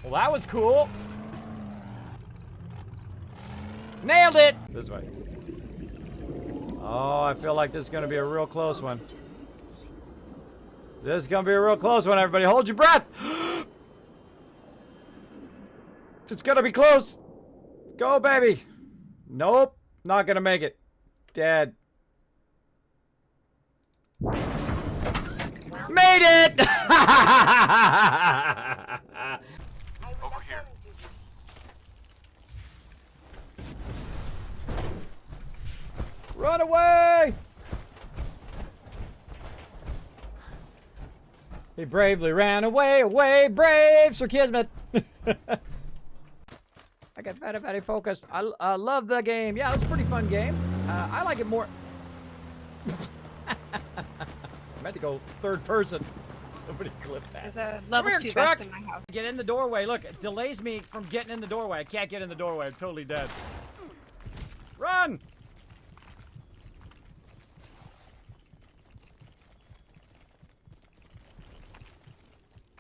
Well, that was cool. Nailed it! This way. Oh, I feel like this is going to be a real close one. This is going to be a real close one, everybody. Hold your breath! It's going to be close. Go, baby. Nope. Not going to make it. Dead. Made it! Over here. Run away! He bravely ran away, away, brave Sir Kismet. I got very focused. I love the game. Yeah, it's a pretty fun game. I like it more. I meant to go third person. Somebody clip that. There's a level 2 truck. vest in my house. Get in the doorway. Look, it delays me from getting in the doorway. I can't get in the doorway. I'm totally dead. Run!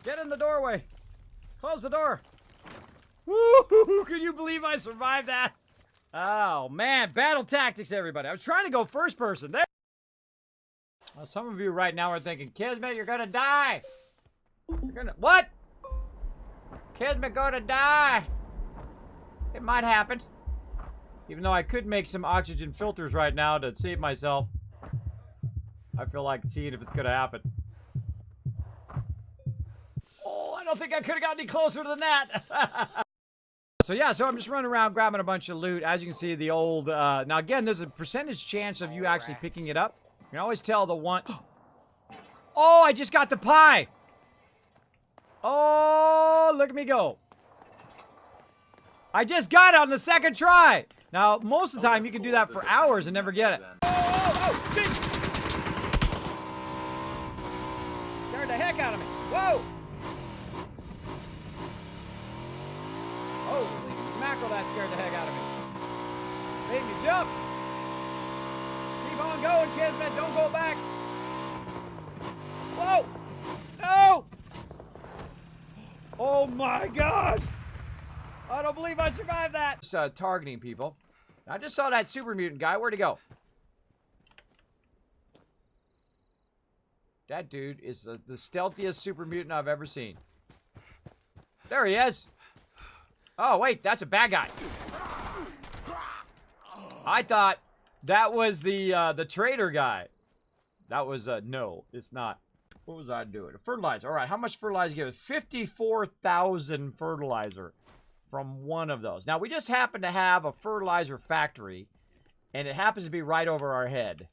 Get in the doorway. Close the door. Woo! Can you believe I survived that? Oh, man. Battle tactics, everybody. I was trying to go first person. There. Well, some of you right now are thinking, Kismet, you're gonna die. You're gonna... What? Kismet gonna die. It might happen. Even though I could make some oxygen filters right now to save myself. I feel like seeing if it's gonna happen. Oh, I don't think I could have gotten any closer than that. So yeah, so I'm just running around grabbing a bunch of loot. As you can see, the old... now again, there's a percentage chance of you actually picking it up. You can always tell the one... Oh, I just got the pie! Oh, look at me go. I just got it on the second try! Now, most of the time, you can do that for hours and never get it. Oh, shit! Scared the heck out of me. Whoa! Holy mackerel, that scared the heck out of me. Made me jump. Keep on going, Kismet. Don't go back. Whoa! No! Oh my gosh! I don't believe I survived that. Just, targeting people. I just saw that super mutant guy. Where'd he go? That dude is the stealthiest super mutant I've ever seen. There he is. Oh, wait, that's a bad guy. I thought that was the trader guy. That was, no, it's not. What was I doing? Fertilizer. All right, how much fertilizer give it? 54,000 fertilizer from one of those. Now, we just happen to have a fertilizer factory, and it happens to be right over our head,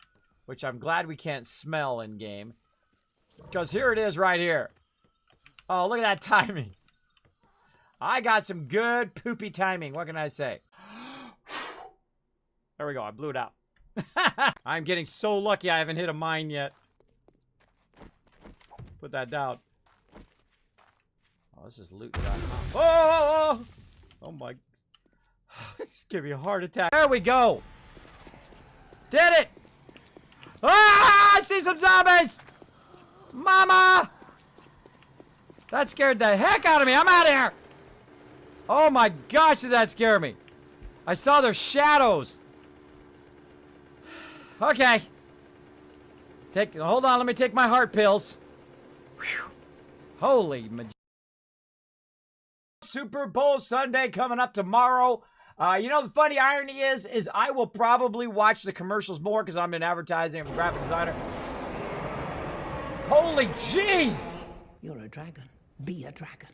which I'm glad we can't smell in-game, because here it is right here. Oh, look at that timing. I got some good poopy timing. What can I say? There we go. I blew it out. I'm getting so lucky I haven't hit a mine yet. Put that down. Oh, this is loot. Oh! Oh my. This give me a heart attack. There we go. Did it. Ah! I see some zombies. Mama. That scared the heck out of me. I'm out of here. Oh my gosh, did that scare me. I saw their shadows. Okay. Hold on, let me take my heart pills. Whew. Holy Super Bowl Sunday coming up tomorrow. You know, the funny irony is I will probably watch the commercials more because I'm in advertising. I'm a graphic designer. Holy jeez! You're a dragon. Be a dragon.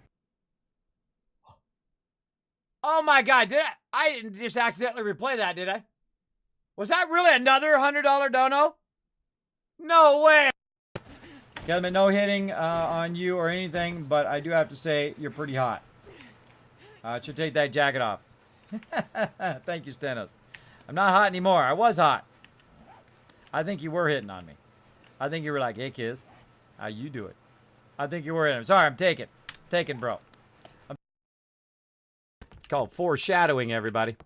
Oh my God, I didn't just accidentally replay that, did I? Was that really another $100 dono? No way! Got no hitting on you or anything, but I do have to say you're pretty hot. Should take that jacket off. Thank you, Stenos. I'm not hot anymore. I was hot. I think you were hitting on me. I think you were like, hey, kids, how you do it? I think you were hitting. Sorry, I'm taking. Taking, bro. It's called foreshadowing, everybody. Is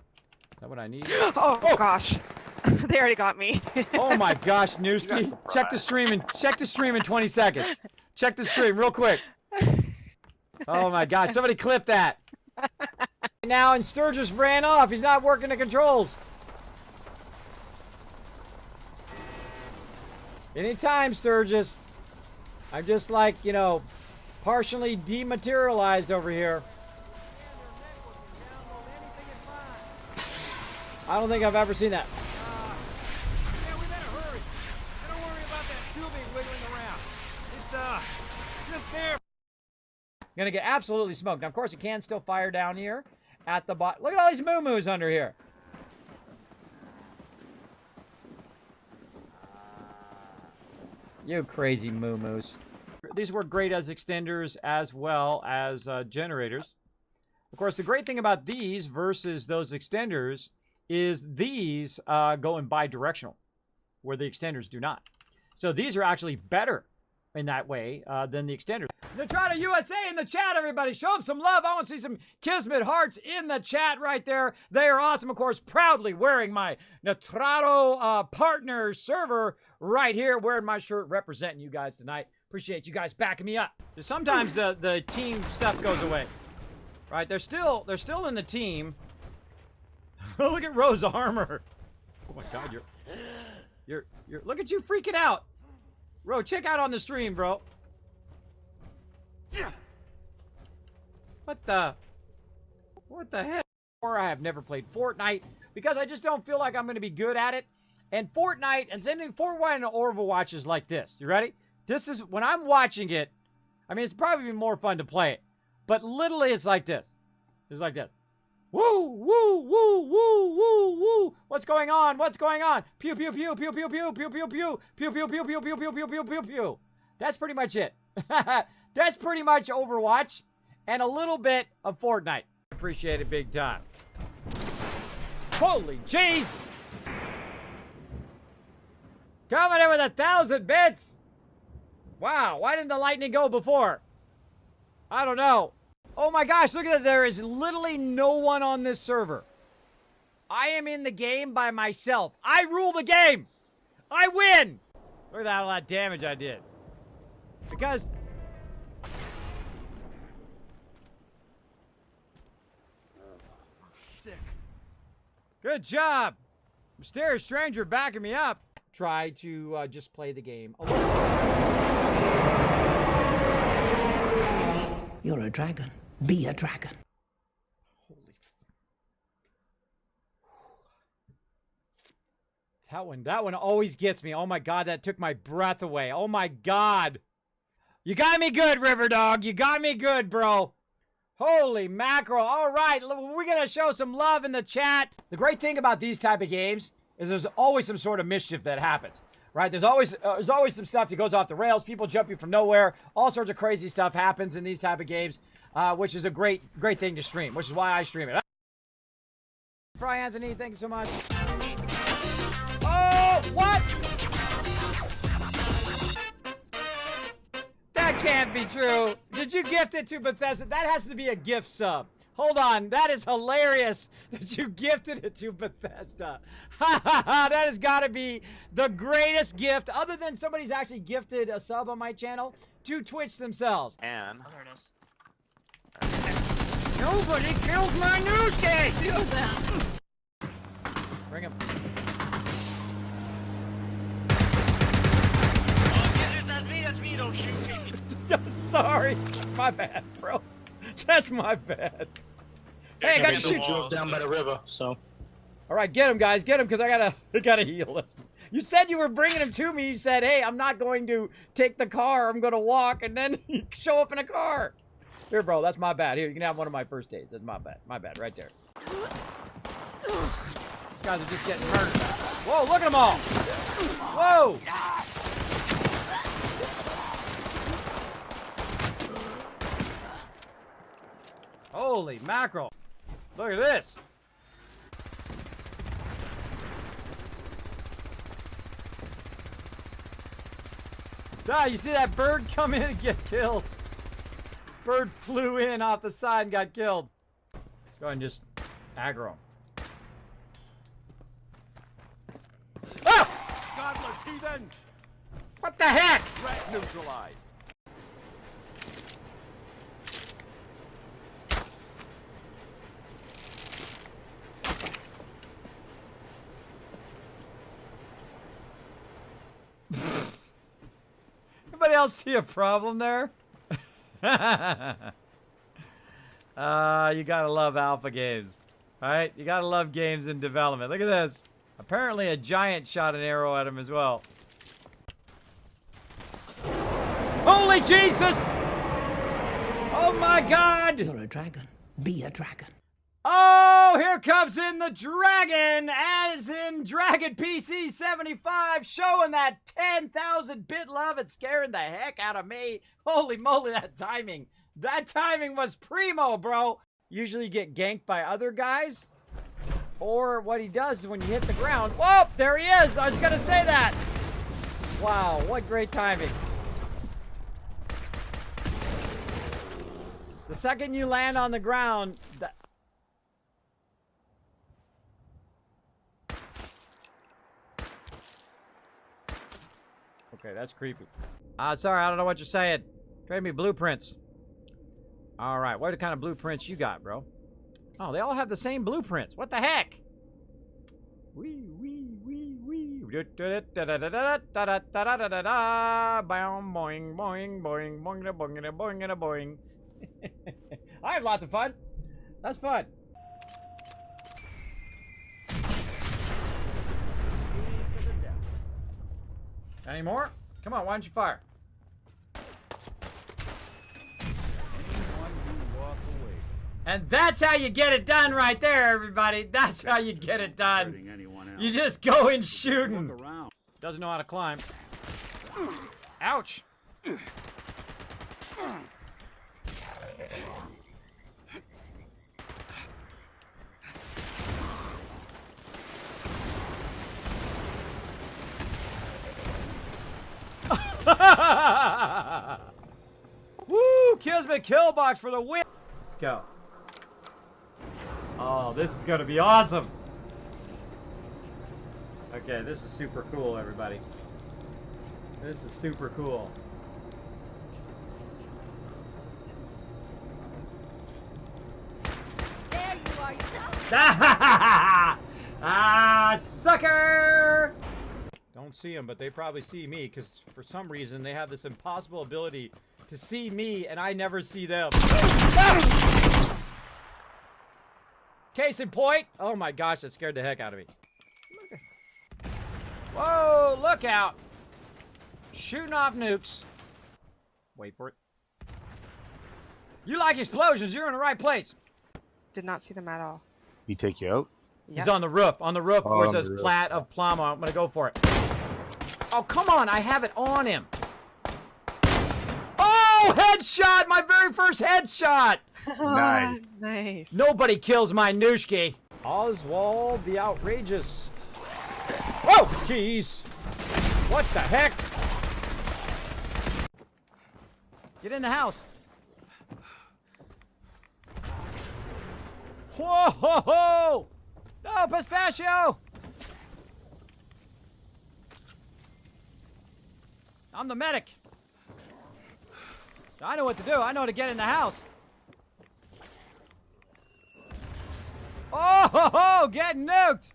that what I need? Oh gosh. They already got me. Oh my gosh, Newski. Check the stream in 20 seconds. Check the stream real quick. Oh my gosh, somebody clip that. Now, and Sturgis ran off. He's not working the controls. Anytime, Sturgis. I'm just like, you know, partially dematerialized over here. I don't think I've ever seen that. Yeah, we better hurry. Don't worry about that tubing wiggling around. It's, just there. Gonna get absolutely smoked. Now, of course, it can still fire down here at the bottom. Look at all these moo-moos under here. You crazy moo-moos. These work great as extenders as well as generators. Of course, the great thing about these versus those extenders is these go in bi-directional, where the extenders do not. So these are actually better in that way than the extenders. Natrado USA in the chat, everybody. Show them some love. I want to see some Kismet hearts in the chat right there. They are awesome. Of course, proudly wearing my Natrado partner server right here, wearing my shirt, representing you guys tonight. Appreciate you guys backing me up. Sometimes the team stuff goes away. Right? They're still in the team. Look at Rose armor. Oh my God, you're look at you freaking out. Ro, check out on the stream, bro. What the heck? Or I have never played Fortnite because I just don't feel like I'm going to be good at it. And Fortnite and same thing. Fortnite and Overwatch is like this. You ready? This is when I'm watching it. I mean, it's probably more fun to play it, but literally, it's like this. It's like this. Woo, woo, woo, woo, woo, woo. What's going on? What's going on? Pew, pew, pew, pew, pew, pew, pew, pew, pew, pew, pew, pew, pew, pew, pew, pew, pew, pew, pew. That's pretty much it. That's pretty much Overwatch and a little bit of Fortnite. Appreciate it big time. Holy jeez. Coming in with 1,000 bits. Wow, why didn't the lightning go before? I don't know. Oh my gosh, look at that. There is literally no one on this server. I am in the game by myself. I rule the game. I win. Look at that, all that damage I did. Because... Sick. Good job. Mysterious stranger backing me up. Try to just play the game alone. You're a dragon. Be a dragon. Holy. That one always gets me. Oh my God, that took my breath away. Oh my God. You got me good, River Dog. You got me good, bro. Holy mackerel. All right, we're going to show some love in the chat. The great thing about these type of games is there's always some sort of mischief that happens. Right? There's always some stuff that goes off the rails. People jump you from nowhere. All sorts of crazy stuff happens in these type of games, which is a great thing to stream, which is why I stream it. Fry Anthony, thank you so much. can't be true. Did you gift it to Bethesda? That has to be a gift sub. Hold on, that is hilarious that you gifted it to Bethesda. Ha ha ha, that has got to be the greatest gift, other than somebody's actually gifted a sub on my channel, to Twitch themselves. And Oh, there it is. Nobody killed my news case! Bring him. that's me, don't shoot me. I'm sorry. My bad, bro. That's my bad. Hey, I gotta shoot you. Down by the river, so. All right, get him, guys. Get him, because I gotta heal. You said you were bringing him to me. You said, hey, I'm not going to take the car. I'm going to walk, and then you show up in a car. Here, bro, that's my bad. Here, you can have one of my first aids. That's my bad. My bad, right there. These guys are just getting murdered. Whoa, look at them all. Whoa. Holy mackerel. Look at this. Ah, you see that bird come in and get killed? Bird flew in off the side and got killed. Let's go ahead and just aggro him. Ah! Godless heathens! What the heck? Threat neutralized. Anybody else see a problem there? You gotta love alpha games. Alright? You gotta love games in development. Look at this. Apparently a giant shot an arrow at him as well. Holy Jesus! Oh my God! You're a dragon. Be a dragon. Oh, here comes in the dragon, as in Dragon PC 75, showing that 10,000 bit love. It's scaring the heck out of me. Holy moly, that timing. That timing was primo, bro. Usually you get ganked by other guys, or what he does is when you hit the ground. Whoa, there he is. I was going to say that. Wow, what great timing. The second you land on the ground, okay, that's creepy. Sorry, I don't know what you're saying. Trade me blueprints. All right, what kind of blueprints you got, bro? Oh, they all have the same blueprints. What the heck? Wee, wee, wee, wee. Boing, boing, boing, boing, boing, boing, boing. I have lots of fun. That's fun. Any more? Come on, why don't you fire? And that's how you get it done right there, everybody. That's how you get it done. You just go in shooting. Doesn't know how to climb. Ouch. Woo! Kismet kill box for the win. Let's go. Oh, this is gonna be awesome. Okay, this is super cool, everybody. This is super cool. There you are. Ah, sucker! Don't see them, but they probably see me, because for some reason they have this impossible ability to see me, and I never see them. Case in point. Oh my gosh, that scared the heck out of me. Whoa, look out. Shooting off nukes. Wait for it. You like explosions, you're in the right place. Did not see them at all. He take you out? He's on the roof where it says on the roof. Plat of Plamo. I'm gonna go for it. Oh, come on, I have it on him. Oh, headshot, my very first headshot. Nice. Nice. Nobody kills my Nooshki. Oswald the Outrageous. Whoa, jeez. What the heck? Get in the house. Whoa! Ho, ho! No, Pistachio! I'm the medic. I know what to do. I know how to get in the house. Oh, ho, ho, get nuked!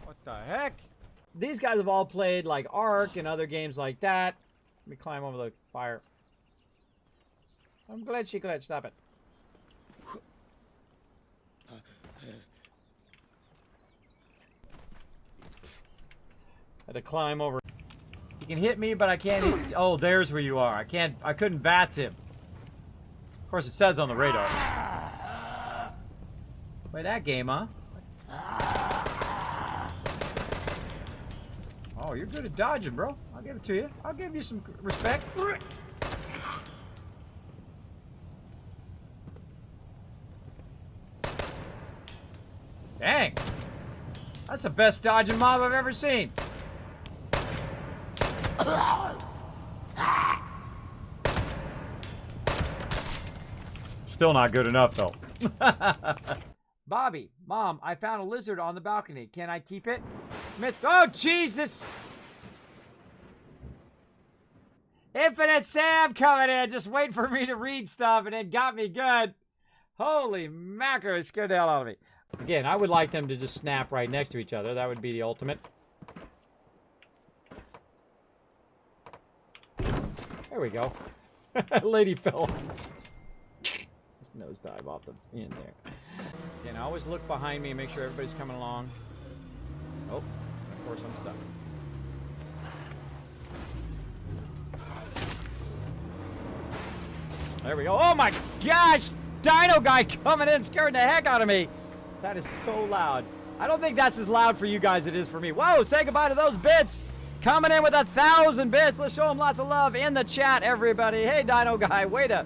What the heck? These guys have all played like Ark and other games like that. Let me climb over the fire. I'm glitchy glitch. Stop it. Had to climb over. You can hit me, but I can't hit. Oh, there's where you are. I couldn't bats him. Of course, it says on the radar. Play that game, huh? Oh, you're good at dodging, bro. I'll give it to you. I'll give you some respect. Dang. That's the best dodging mob I've ever seen. Still not good enough, though. Bobby, Mom, I found a lizard on the balcony. Can I keep it? Oh, Jesus! Infinite Sam coming in, just waiting for me to read stuff, and it got me good. Holy mackerel, it scared the hell out of me. Again, I would like them to just snap right next to each other. That would be the ultimate. There we go. Lady fell. Just nosedive off the end there. Again, I always look behind me and make sure everybody's coming along. Oh, of course I'm stuck. There we go. Oh my gosh! Dino guy coming in, scaring the heck out of me. That is so loud. I don't think that's as loud for you guys as it is for me. Whoa, say goodbye to those bits. Coming in with 1,000 bits. Let's show them lots of love in the chat, everybody. Hey, Dino guy, way to...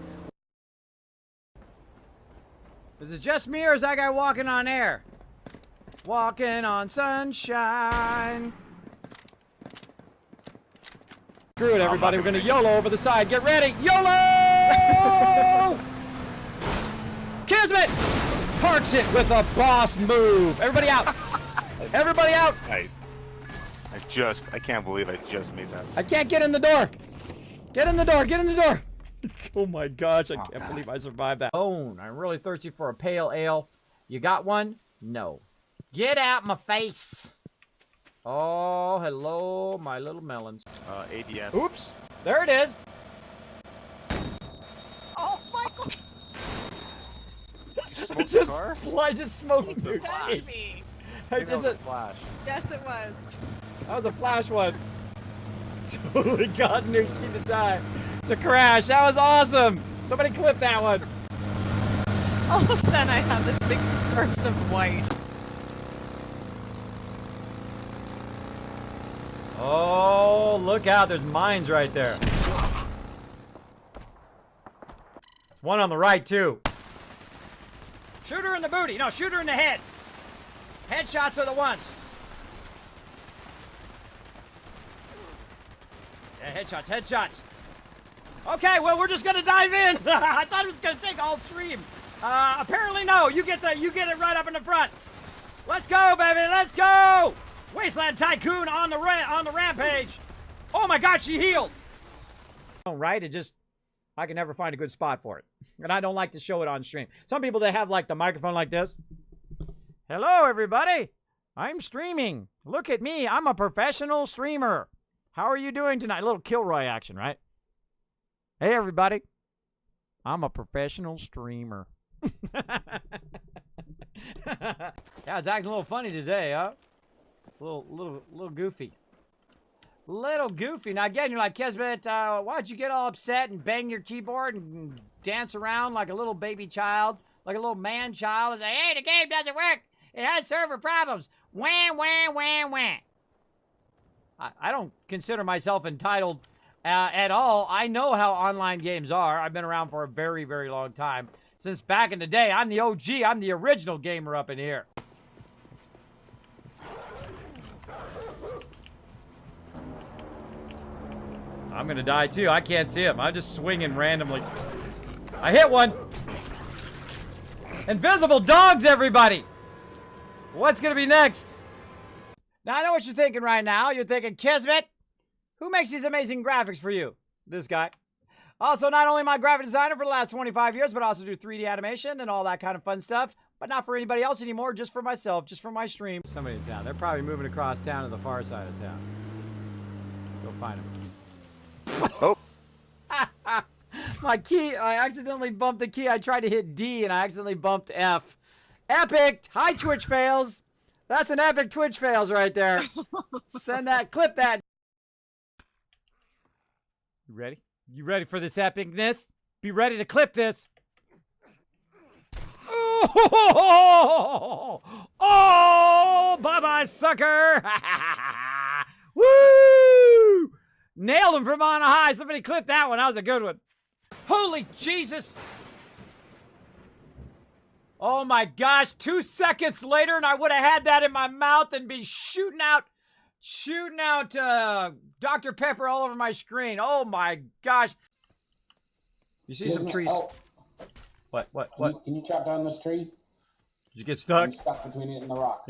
Is it just me or is that guy walking on air? Walking on sunshine. Screw it, everybody. We're going to YOLO over the side. Get ready. YOLO! Kismet parks it with a boss move. Everybody out. Everybody out. Nice. I can't believe I just made that. I can't get in the door. Get in the door. Get in the door. Oh my gosh, I can't believe I survived that. Oh, I'm really thirsty for a pale ale. You got one? No. Get out my face. Oh, hello, my little melons. ADS. Oops. There it is. Oh, Michael! You smoked the car? I just smoked the Touch me! Maybe that Is was a it? flash. Yes, it was. That was a flash one. Totally caused Nuki to die. To crash. That was awesome. Somebody clip that one. All of a sudden, I have this big burst of white. Oh, look out. There's mines right there. One on the right, too. Shoot her in the booty. No, shoot her in the head. Headshots are the ones. Yeah, headshots, headshots. Okay, well, we're just gonna dive in. I thought it was gonna take all stream. Apparently no. You get it right up in the front. Let's go, baby. Let's go. Wasteland Tycoon on the rampage. Oh my God, she healed. Right? It just, I can never find a good spot for it, and I don't like to show it on stream. Some people, they have like the microphone like this. Hello, everybody. I'm streaming. Look at me. I'm a professional streamer. How are you doing tonight? A little Kilroy action, right? Hey, everybody. I'm a professional streamer. Yeah, it's acting a little funny today, huh? A little goofy. Little goofy. Now, again, you're like, Kismet, why'd you get all upset and bang your keyboard and dance around like a little baby child, like a little man child, and say, hey, the game doesn't work. It has server problems. Wham, wham, wham, wham. I don't consider myself entitled at all. I know how online games are. I've been around for a very, very long time. Since back in the day, I'm the OG. I'm the original gamer up in here. I'm gonna die too. I can't see him. I'm just swinging randomly. I hit one. Invisible dogs, everybody. What's gonna be next? Now I know what you're thinking right now. You're thinking, Kismet, who makes these amazing graphics for you? This guy. Also, not only am I a graphic designer for the last 25 years, but I also do 3D animation and all that kind of fun stuff. But not for anybody else anymore, just for myself, just for my stream. Somebody in town. They're probably moving across town to the far side of town. Go find them. Oh. My key, I accidentally bumped the key. I tried to hit D and I accidentally bumped F. Epic! Hi, Twitch fails. That's an epic Twitch fails right there. Send that, clip that. You ready? You ready for this epicness? Be ready to clip this. Oh, bye-bye, sucker. Woo! Nailed him from on high. Somebody clip that one. That was a good one. Holy Jesus. Oh my gosh, 2 seconds later and I would have had that in my mouth and be shooting out Dr. Pepper all over my screen. Oh my gosh. You see some trees? What? Can you chop down this tree? Did you get stuck? I'm stuck between it and the rock.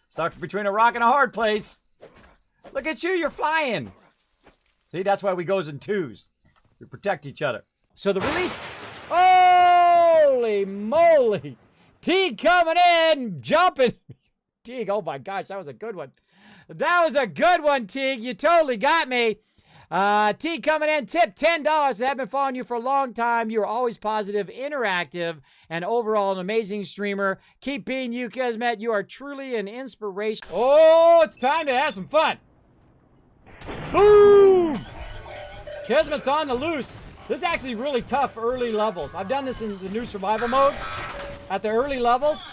Stuck between a rock and a hard place. Look at you, you're flying. See, that's why we goes in twos. We protect each other. So the release... Holy moly! Teague coming in, jumping. Teague, oh my gosh, that was a good one. That was a good one, Teague. You totally got me. Teague coming in, tip $10. I've been following you for a long time. You're always positive, interactive, and overall an amazing streamer. Keep being you, Kismet. You are truly an inspiration. Oh, it's time to have some fun. Boom! Kismet's on the loose. This is actually really tough early levels. I've done this in the new survival mode. At the early levels,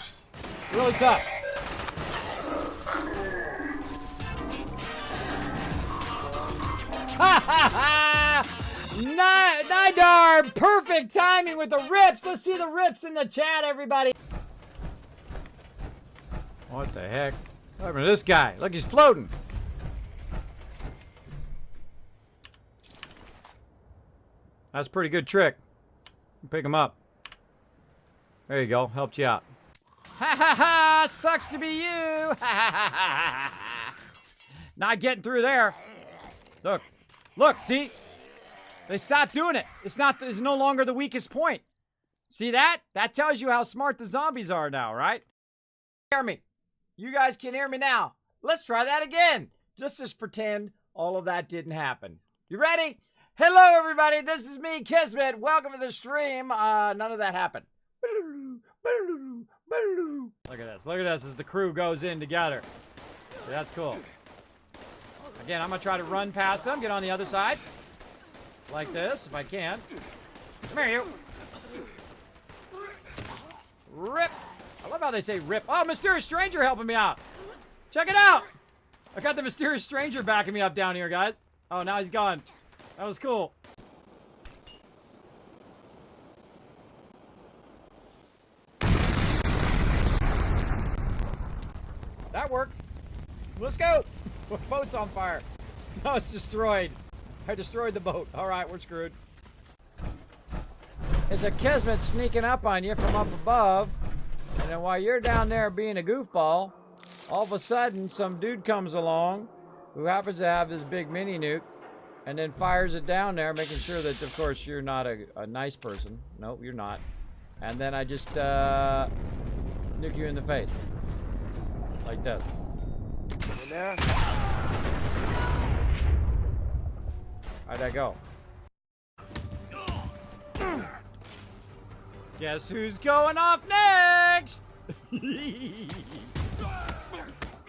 really tough. Ha ha ha! Nidar, perfect timing with the rips. Let's see the rips in the chat, everybody. What the heck? What happened to this guy? Look, he's floating. That's a pretty good trick. Pick him up. There you go. Helped you out. Ha ha ha! Sucks to be you! Ha ha ha ha ha! Not getting through there. Look. Look, see? They stopped doing it. It's no longer the weakest point. See that? That tells you how smart the zombies are now, right? Hear me. You guys can hear me now. Let's try that again. Just pretend all of that didn't happen. You ready? Hello, everybody. This is me, Kismet. Welcome to the stream. None of that happened. Look at this. Look at this as the crew goes in together. That's cool. Again, I'm going to try to run past them. Get on the other side. Like this, if I can. Come here, you. Rip. I love how they say rip. Oh, Mysterious Stranger helping me out. Check it out. I got the Mysterious Stranger backing me up down here, guys. Oh, now he's gone. That was cool. That worked. Let's go. The boat's on fire. No, it's destroyed. I destroyed the boat. All right, we're screwed. It's a Kismet sneaking up on you from up above. And then while you're down there being a goofball, all of a sudden some dude comes along who happens to have this big mini nuke and then fires it down there, making sure that, of course, you're not a nice person. Nope, you're not. And then I just nuke you in the face. Like this. In there. How'd that go? Guess who's going off next?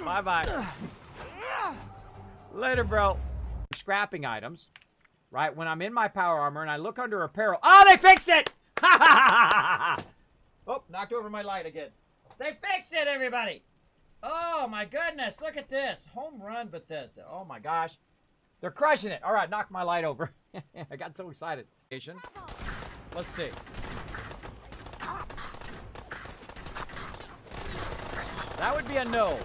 Bye-bye. Later, bro. Scrapping items, right? When I'm in my power armor and I look under apparel. Oh, they fixed it! Oh, knocked over my light again. They fixed it, everybody! Oh, my goodness. Look at this. Home run Bethesda. Oh, my gosh. They're crushing it. All right, knocked my light over. I got so excited. Let's see. That would be a no.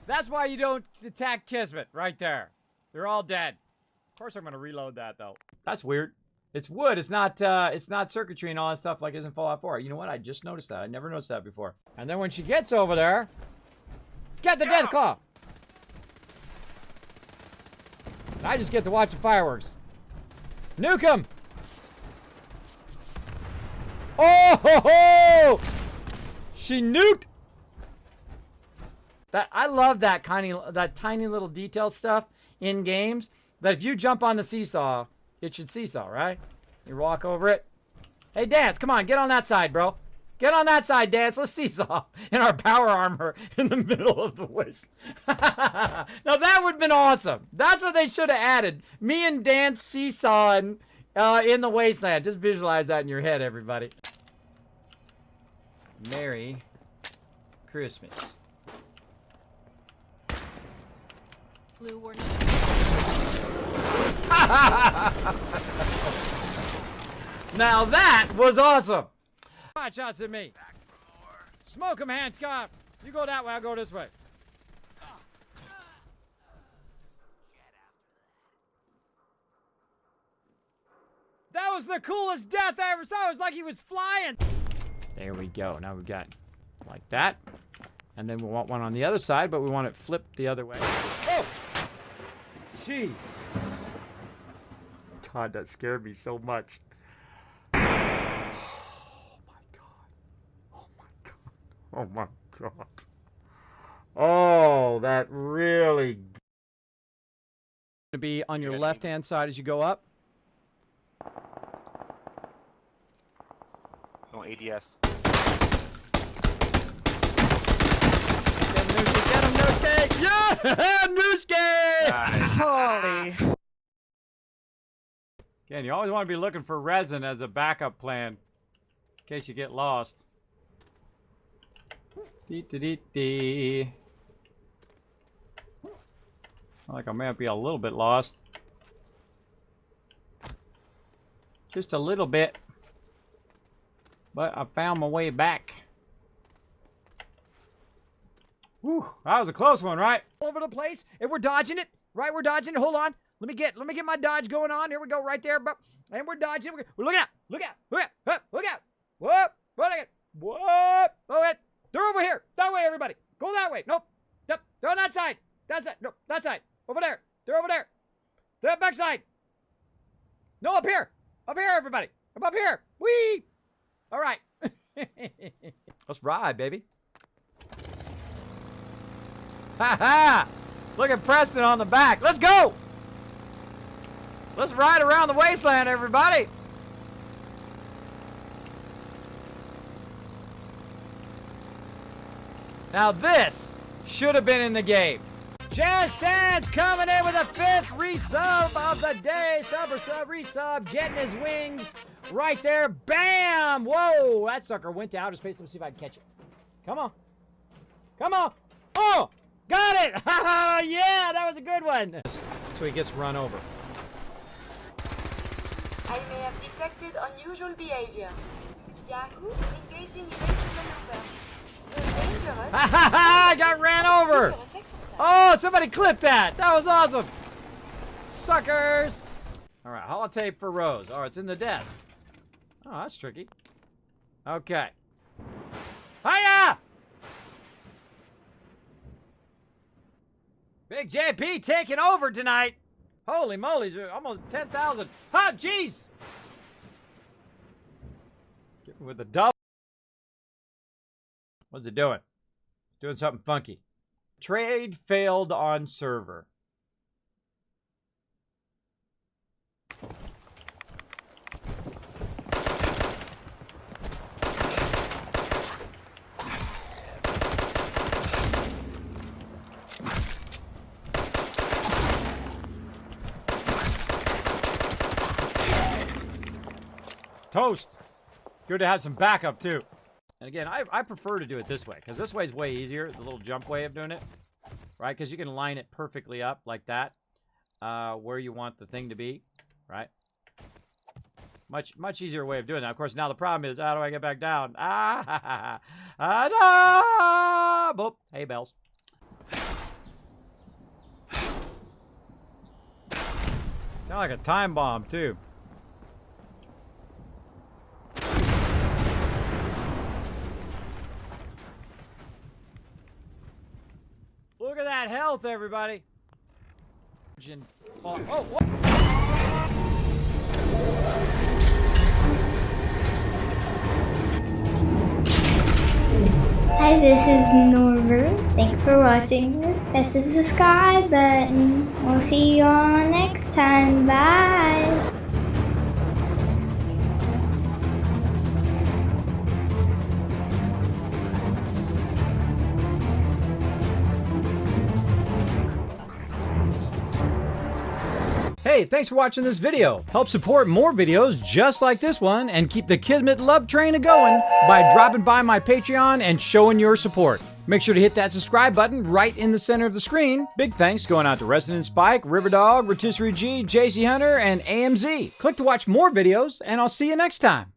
That's why you don't attack Kismet, right there. They're all dead. Of course I'm gonna reload that, though. That's weird. It's wood, it's not circuitry and all that stuff like it's in Fallout 4. You know what? I just noticed that. I never noticed that before. And then when she gets over there, get the death claw! I just get to watch the fireworks. Nuke him! Oh ho ho! She nuked! I love that tiny little detail stuff in games. That if you jump on the seesaw, it should seesaw, right? You walk over it. Hey, Dance, come on, get on that side, bro. Get on that side, Dance. Let's seesaw in our power armor in the middle of the waste. Now that would have been awesome. That's what they should have added. Me and Dance seesawing in the wasteland. Just visualize that in your head, everybody. Merry Christmas. Blue warning. Now that was awesome. Hot shots at me. Smoke him, Hancock. You go that way, I'll go this way. That was the coolest death I ever saw. It was like he was flying. There we go. Now we've got like that. And then we want one on the other side, but we want it flipped the other way. Oh! Jeez. God, that scared me so much. Oh my God. Oh my God. Oh my God. Oh, that really... To be on your left-hand side as you go up. No ADS. Get him, Nooske! Yeah! Nooske! Holy. Again, you always want to be looking for resin as a backup plan in case you get lost. Dee. Like I may be a little bit lost. Just a little bit. But I found my way back. Whew, that was a close one, right? All over the place, and we're dodging it, right? We're dodging it. Hold on. Let me get my dodge going on. Here we go, right there, and we're dodging. Look out! Look out! Look out! Look out! Whoop! Look at whoop! Look at. They're over here. That way, everybody. Go that way. Nope. Nope. They're on that side. That side. Nope. That side. Over there. They're over there. That back side. No, up here. Up here, everybody. I'm up here. Whee! All right. Let's ride, baby. Ha ha! Look at Preston on the back. Let's go! Let's ride around the wasteland, everybody. Now this should have been in the game. Jazz Sands coming in with a 5th resub of the day. Resub, getting his wings right there. Bam! Whoa, that sucker went to outer space. Let's see if I can catch it. Come on. Come on. Oh, got it. Yeah, that was a good one. So he gets run over. I may have detected unusual behavior. Yahoo engaging in racing maneuvers. The dangerous. I got ran over. Oh, somebody clipped that. That was awesome. Suckers. All right, holotape for Rose. Oh, it's in the desk. Oh, that's tricky. Okay. Hiya! Big JP taking over tonight. Holy moly, almost 10,000. Oh, jeez. Getting with the double. What's it doing? Doing something funky. Trade failed on server. Toast. Good to have some backup too. And again, I prefer to do it this way because this way is way easier. The little jump way of doing it, right? Because you can line it perfectly up like that, where you want the thing to be, right? Much easier way of doing that. Of course, now the problem is, how do I get back down? Ah, boop. Hey, bells. Kind of like a time bomb, too. Look at that health, everybody. Oh, what? Hi, this is Norver. Thanks for watching. Press the subscribe button. We'll see you all next time. Bye. Hey, thanks for watching this video. Help support more videos just like this one and keep the Kismet love train a-going by dropping by my Patreon and showing your support. Make sure to hit that subscribe button right in the center of the screen. Big thanks going out to Resident Spike, Riverdog, Rotisserie G, JC Hunter, and AMZ. Click to watch more videos, and I'll see you next time.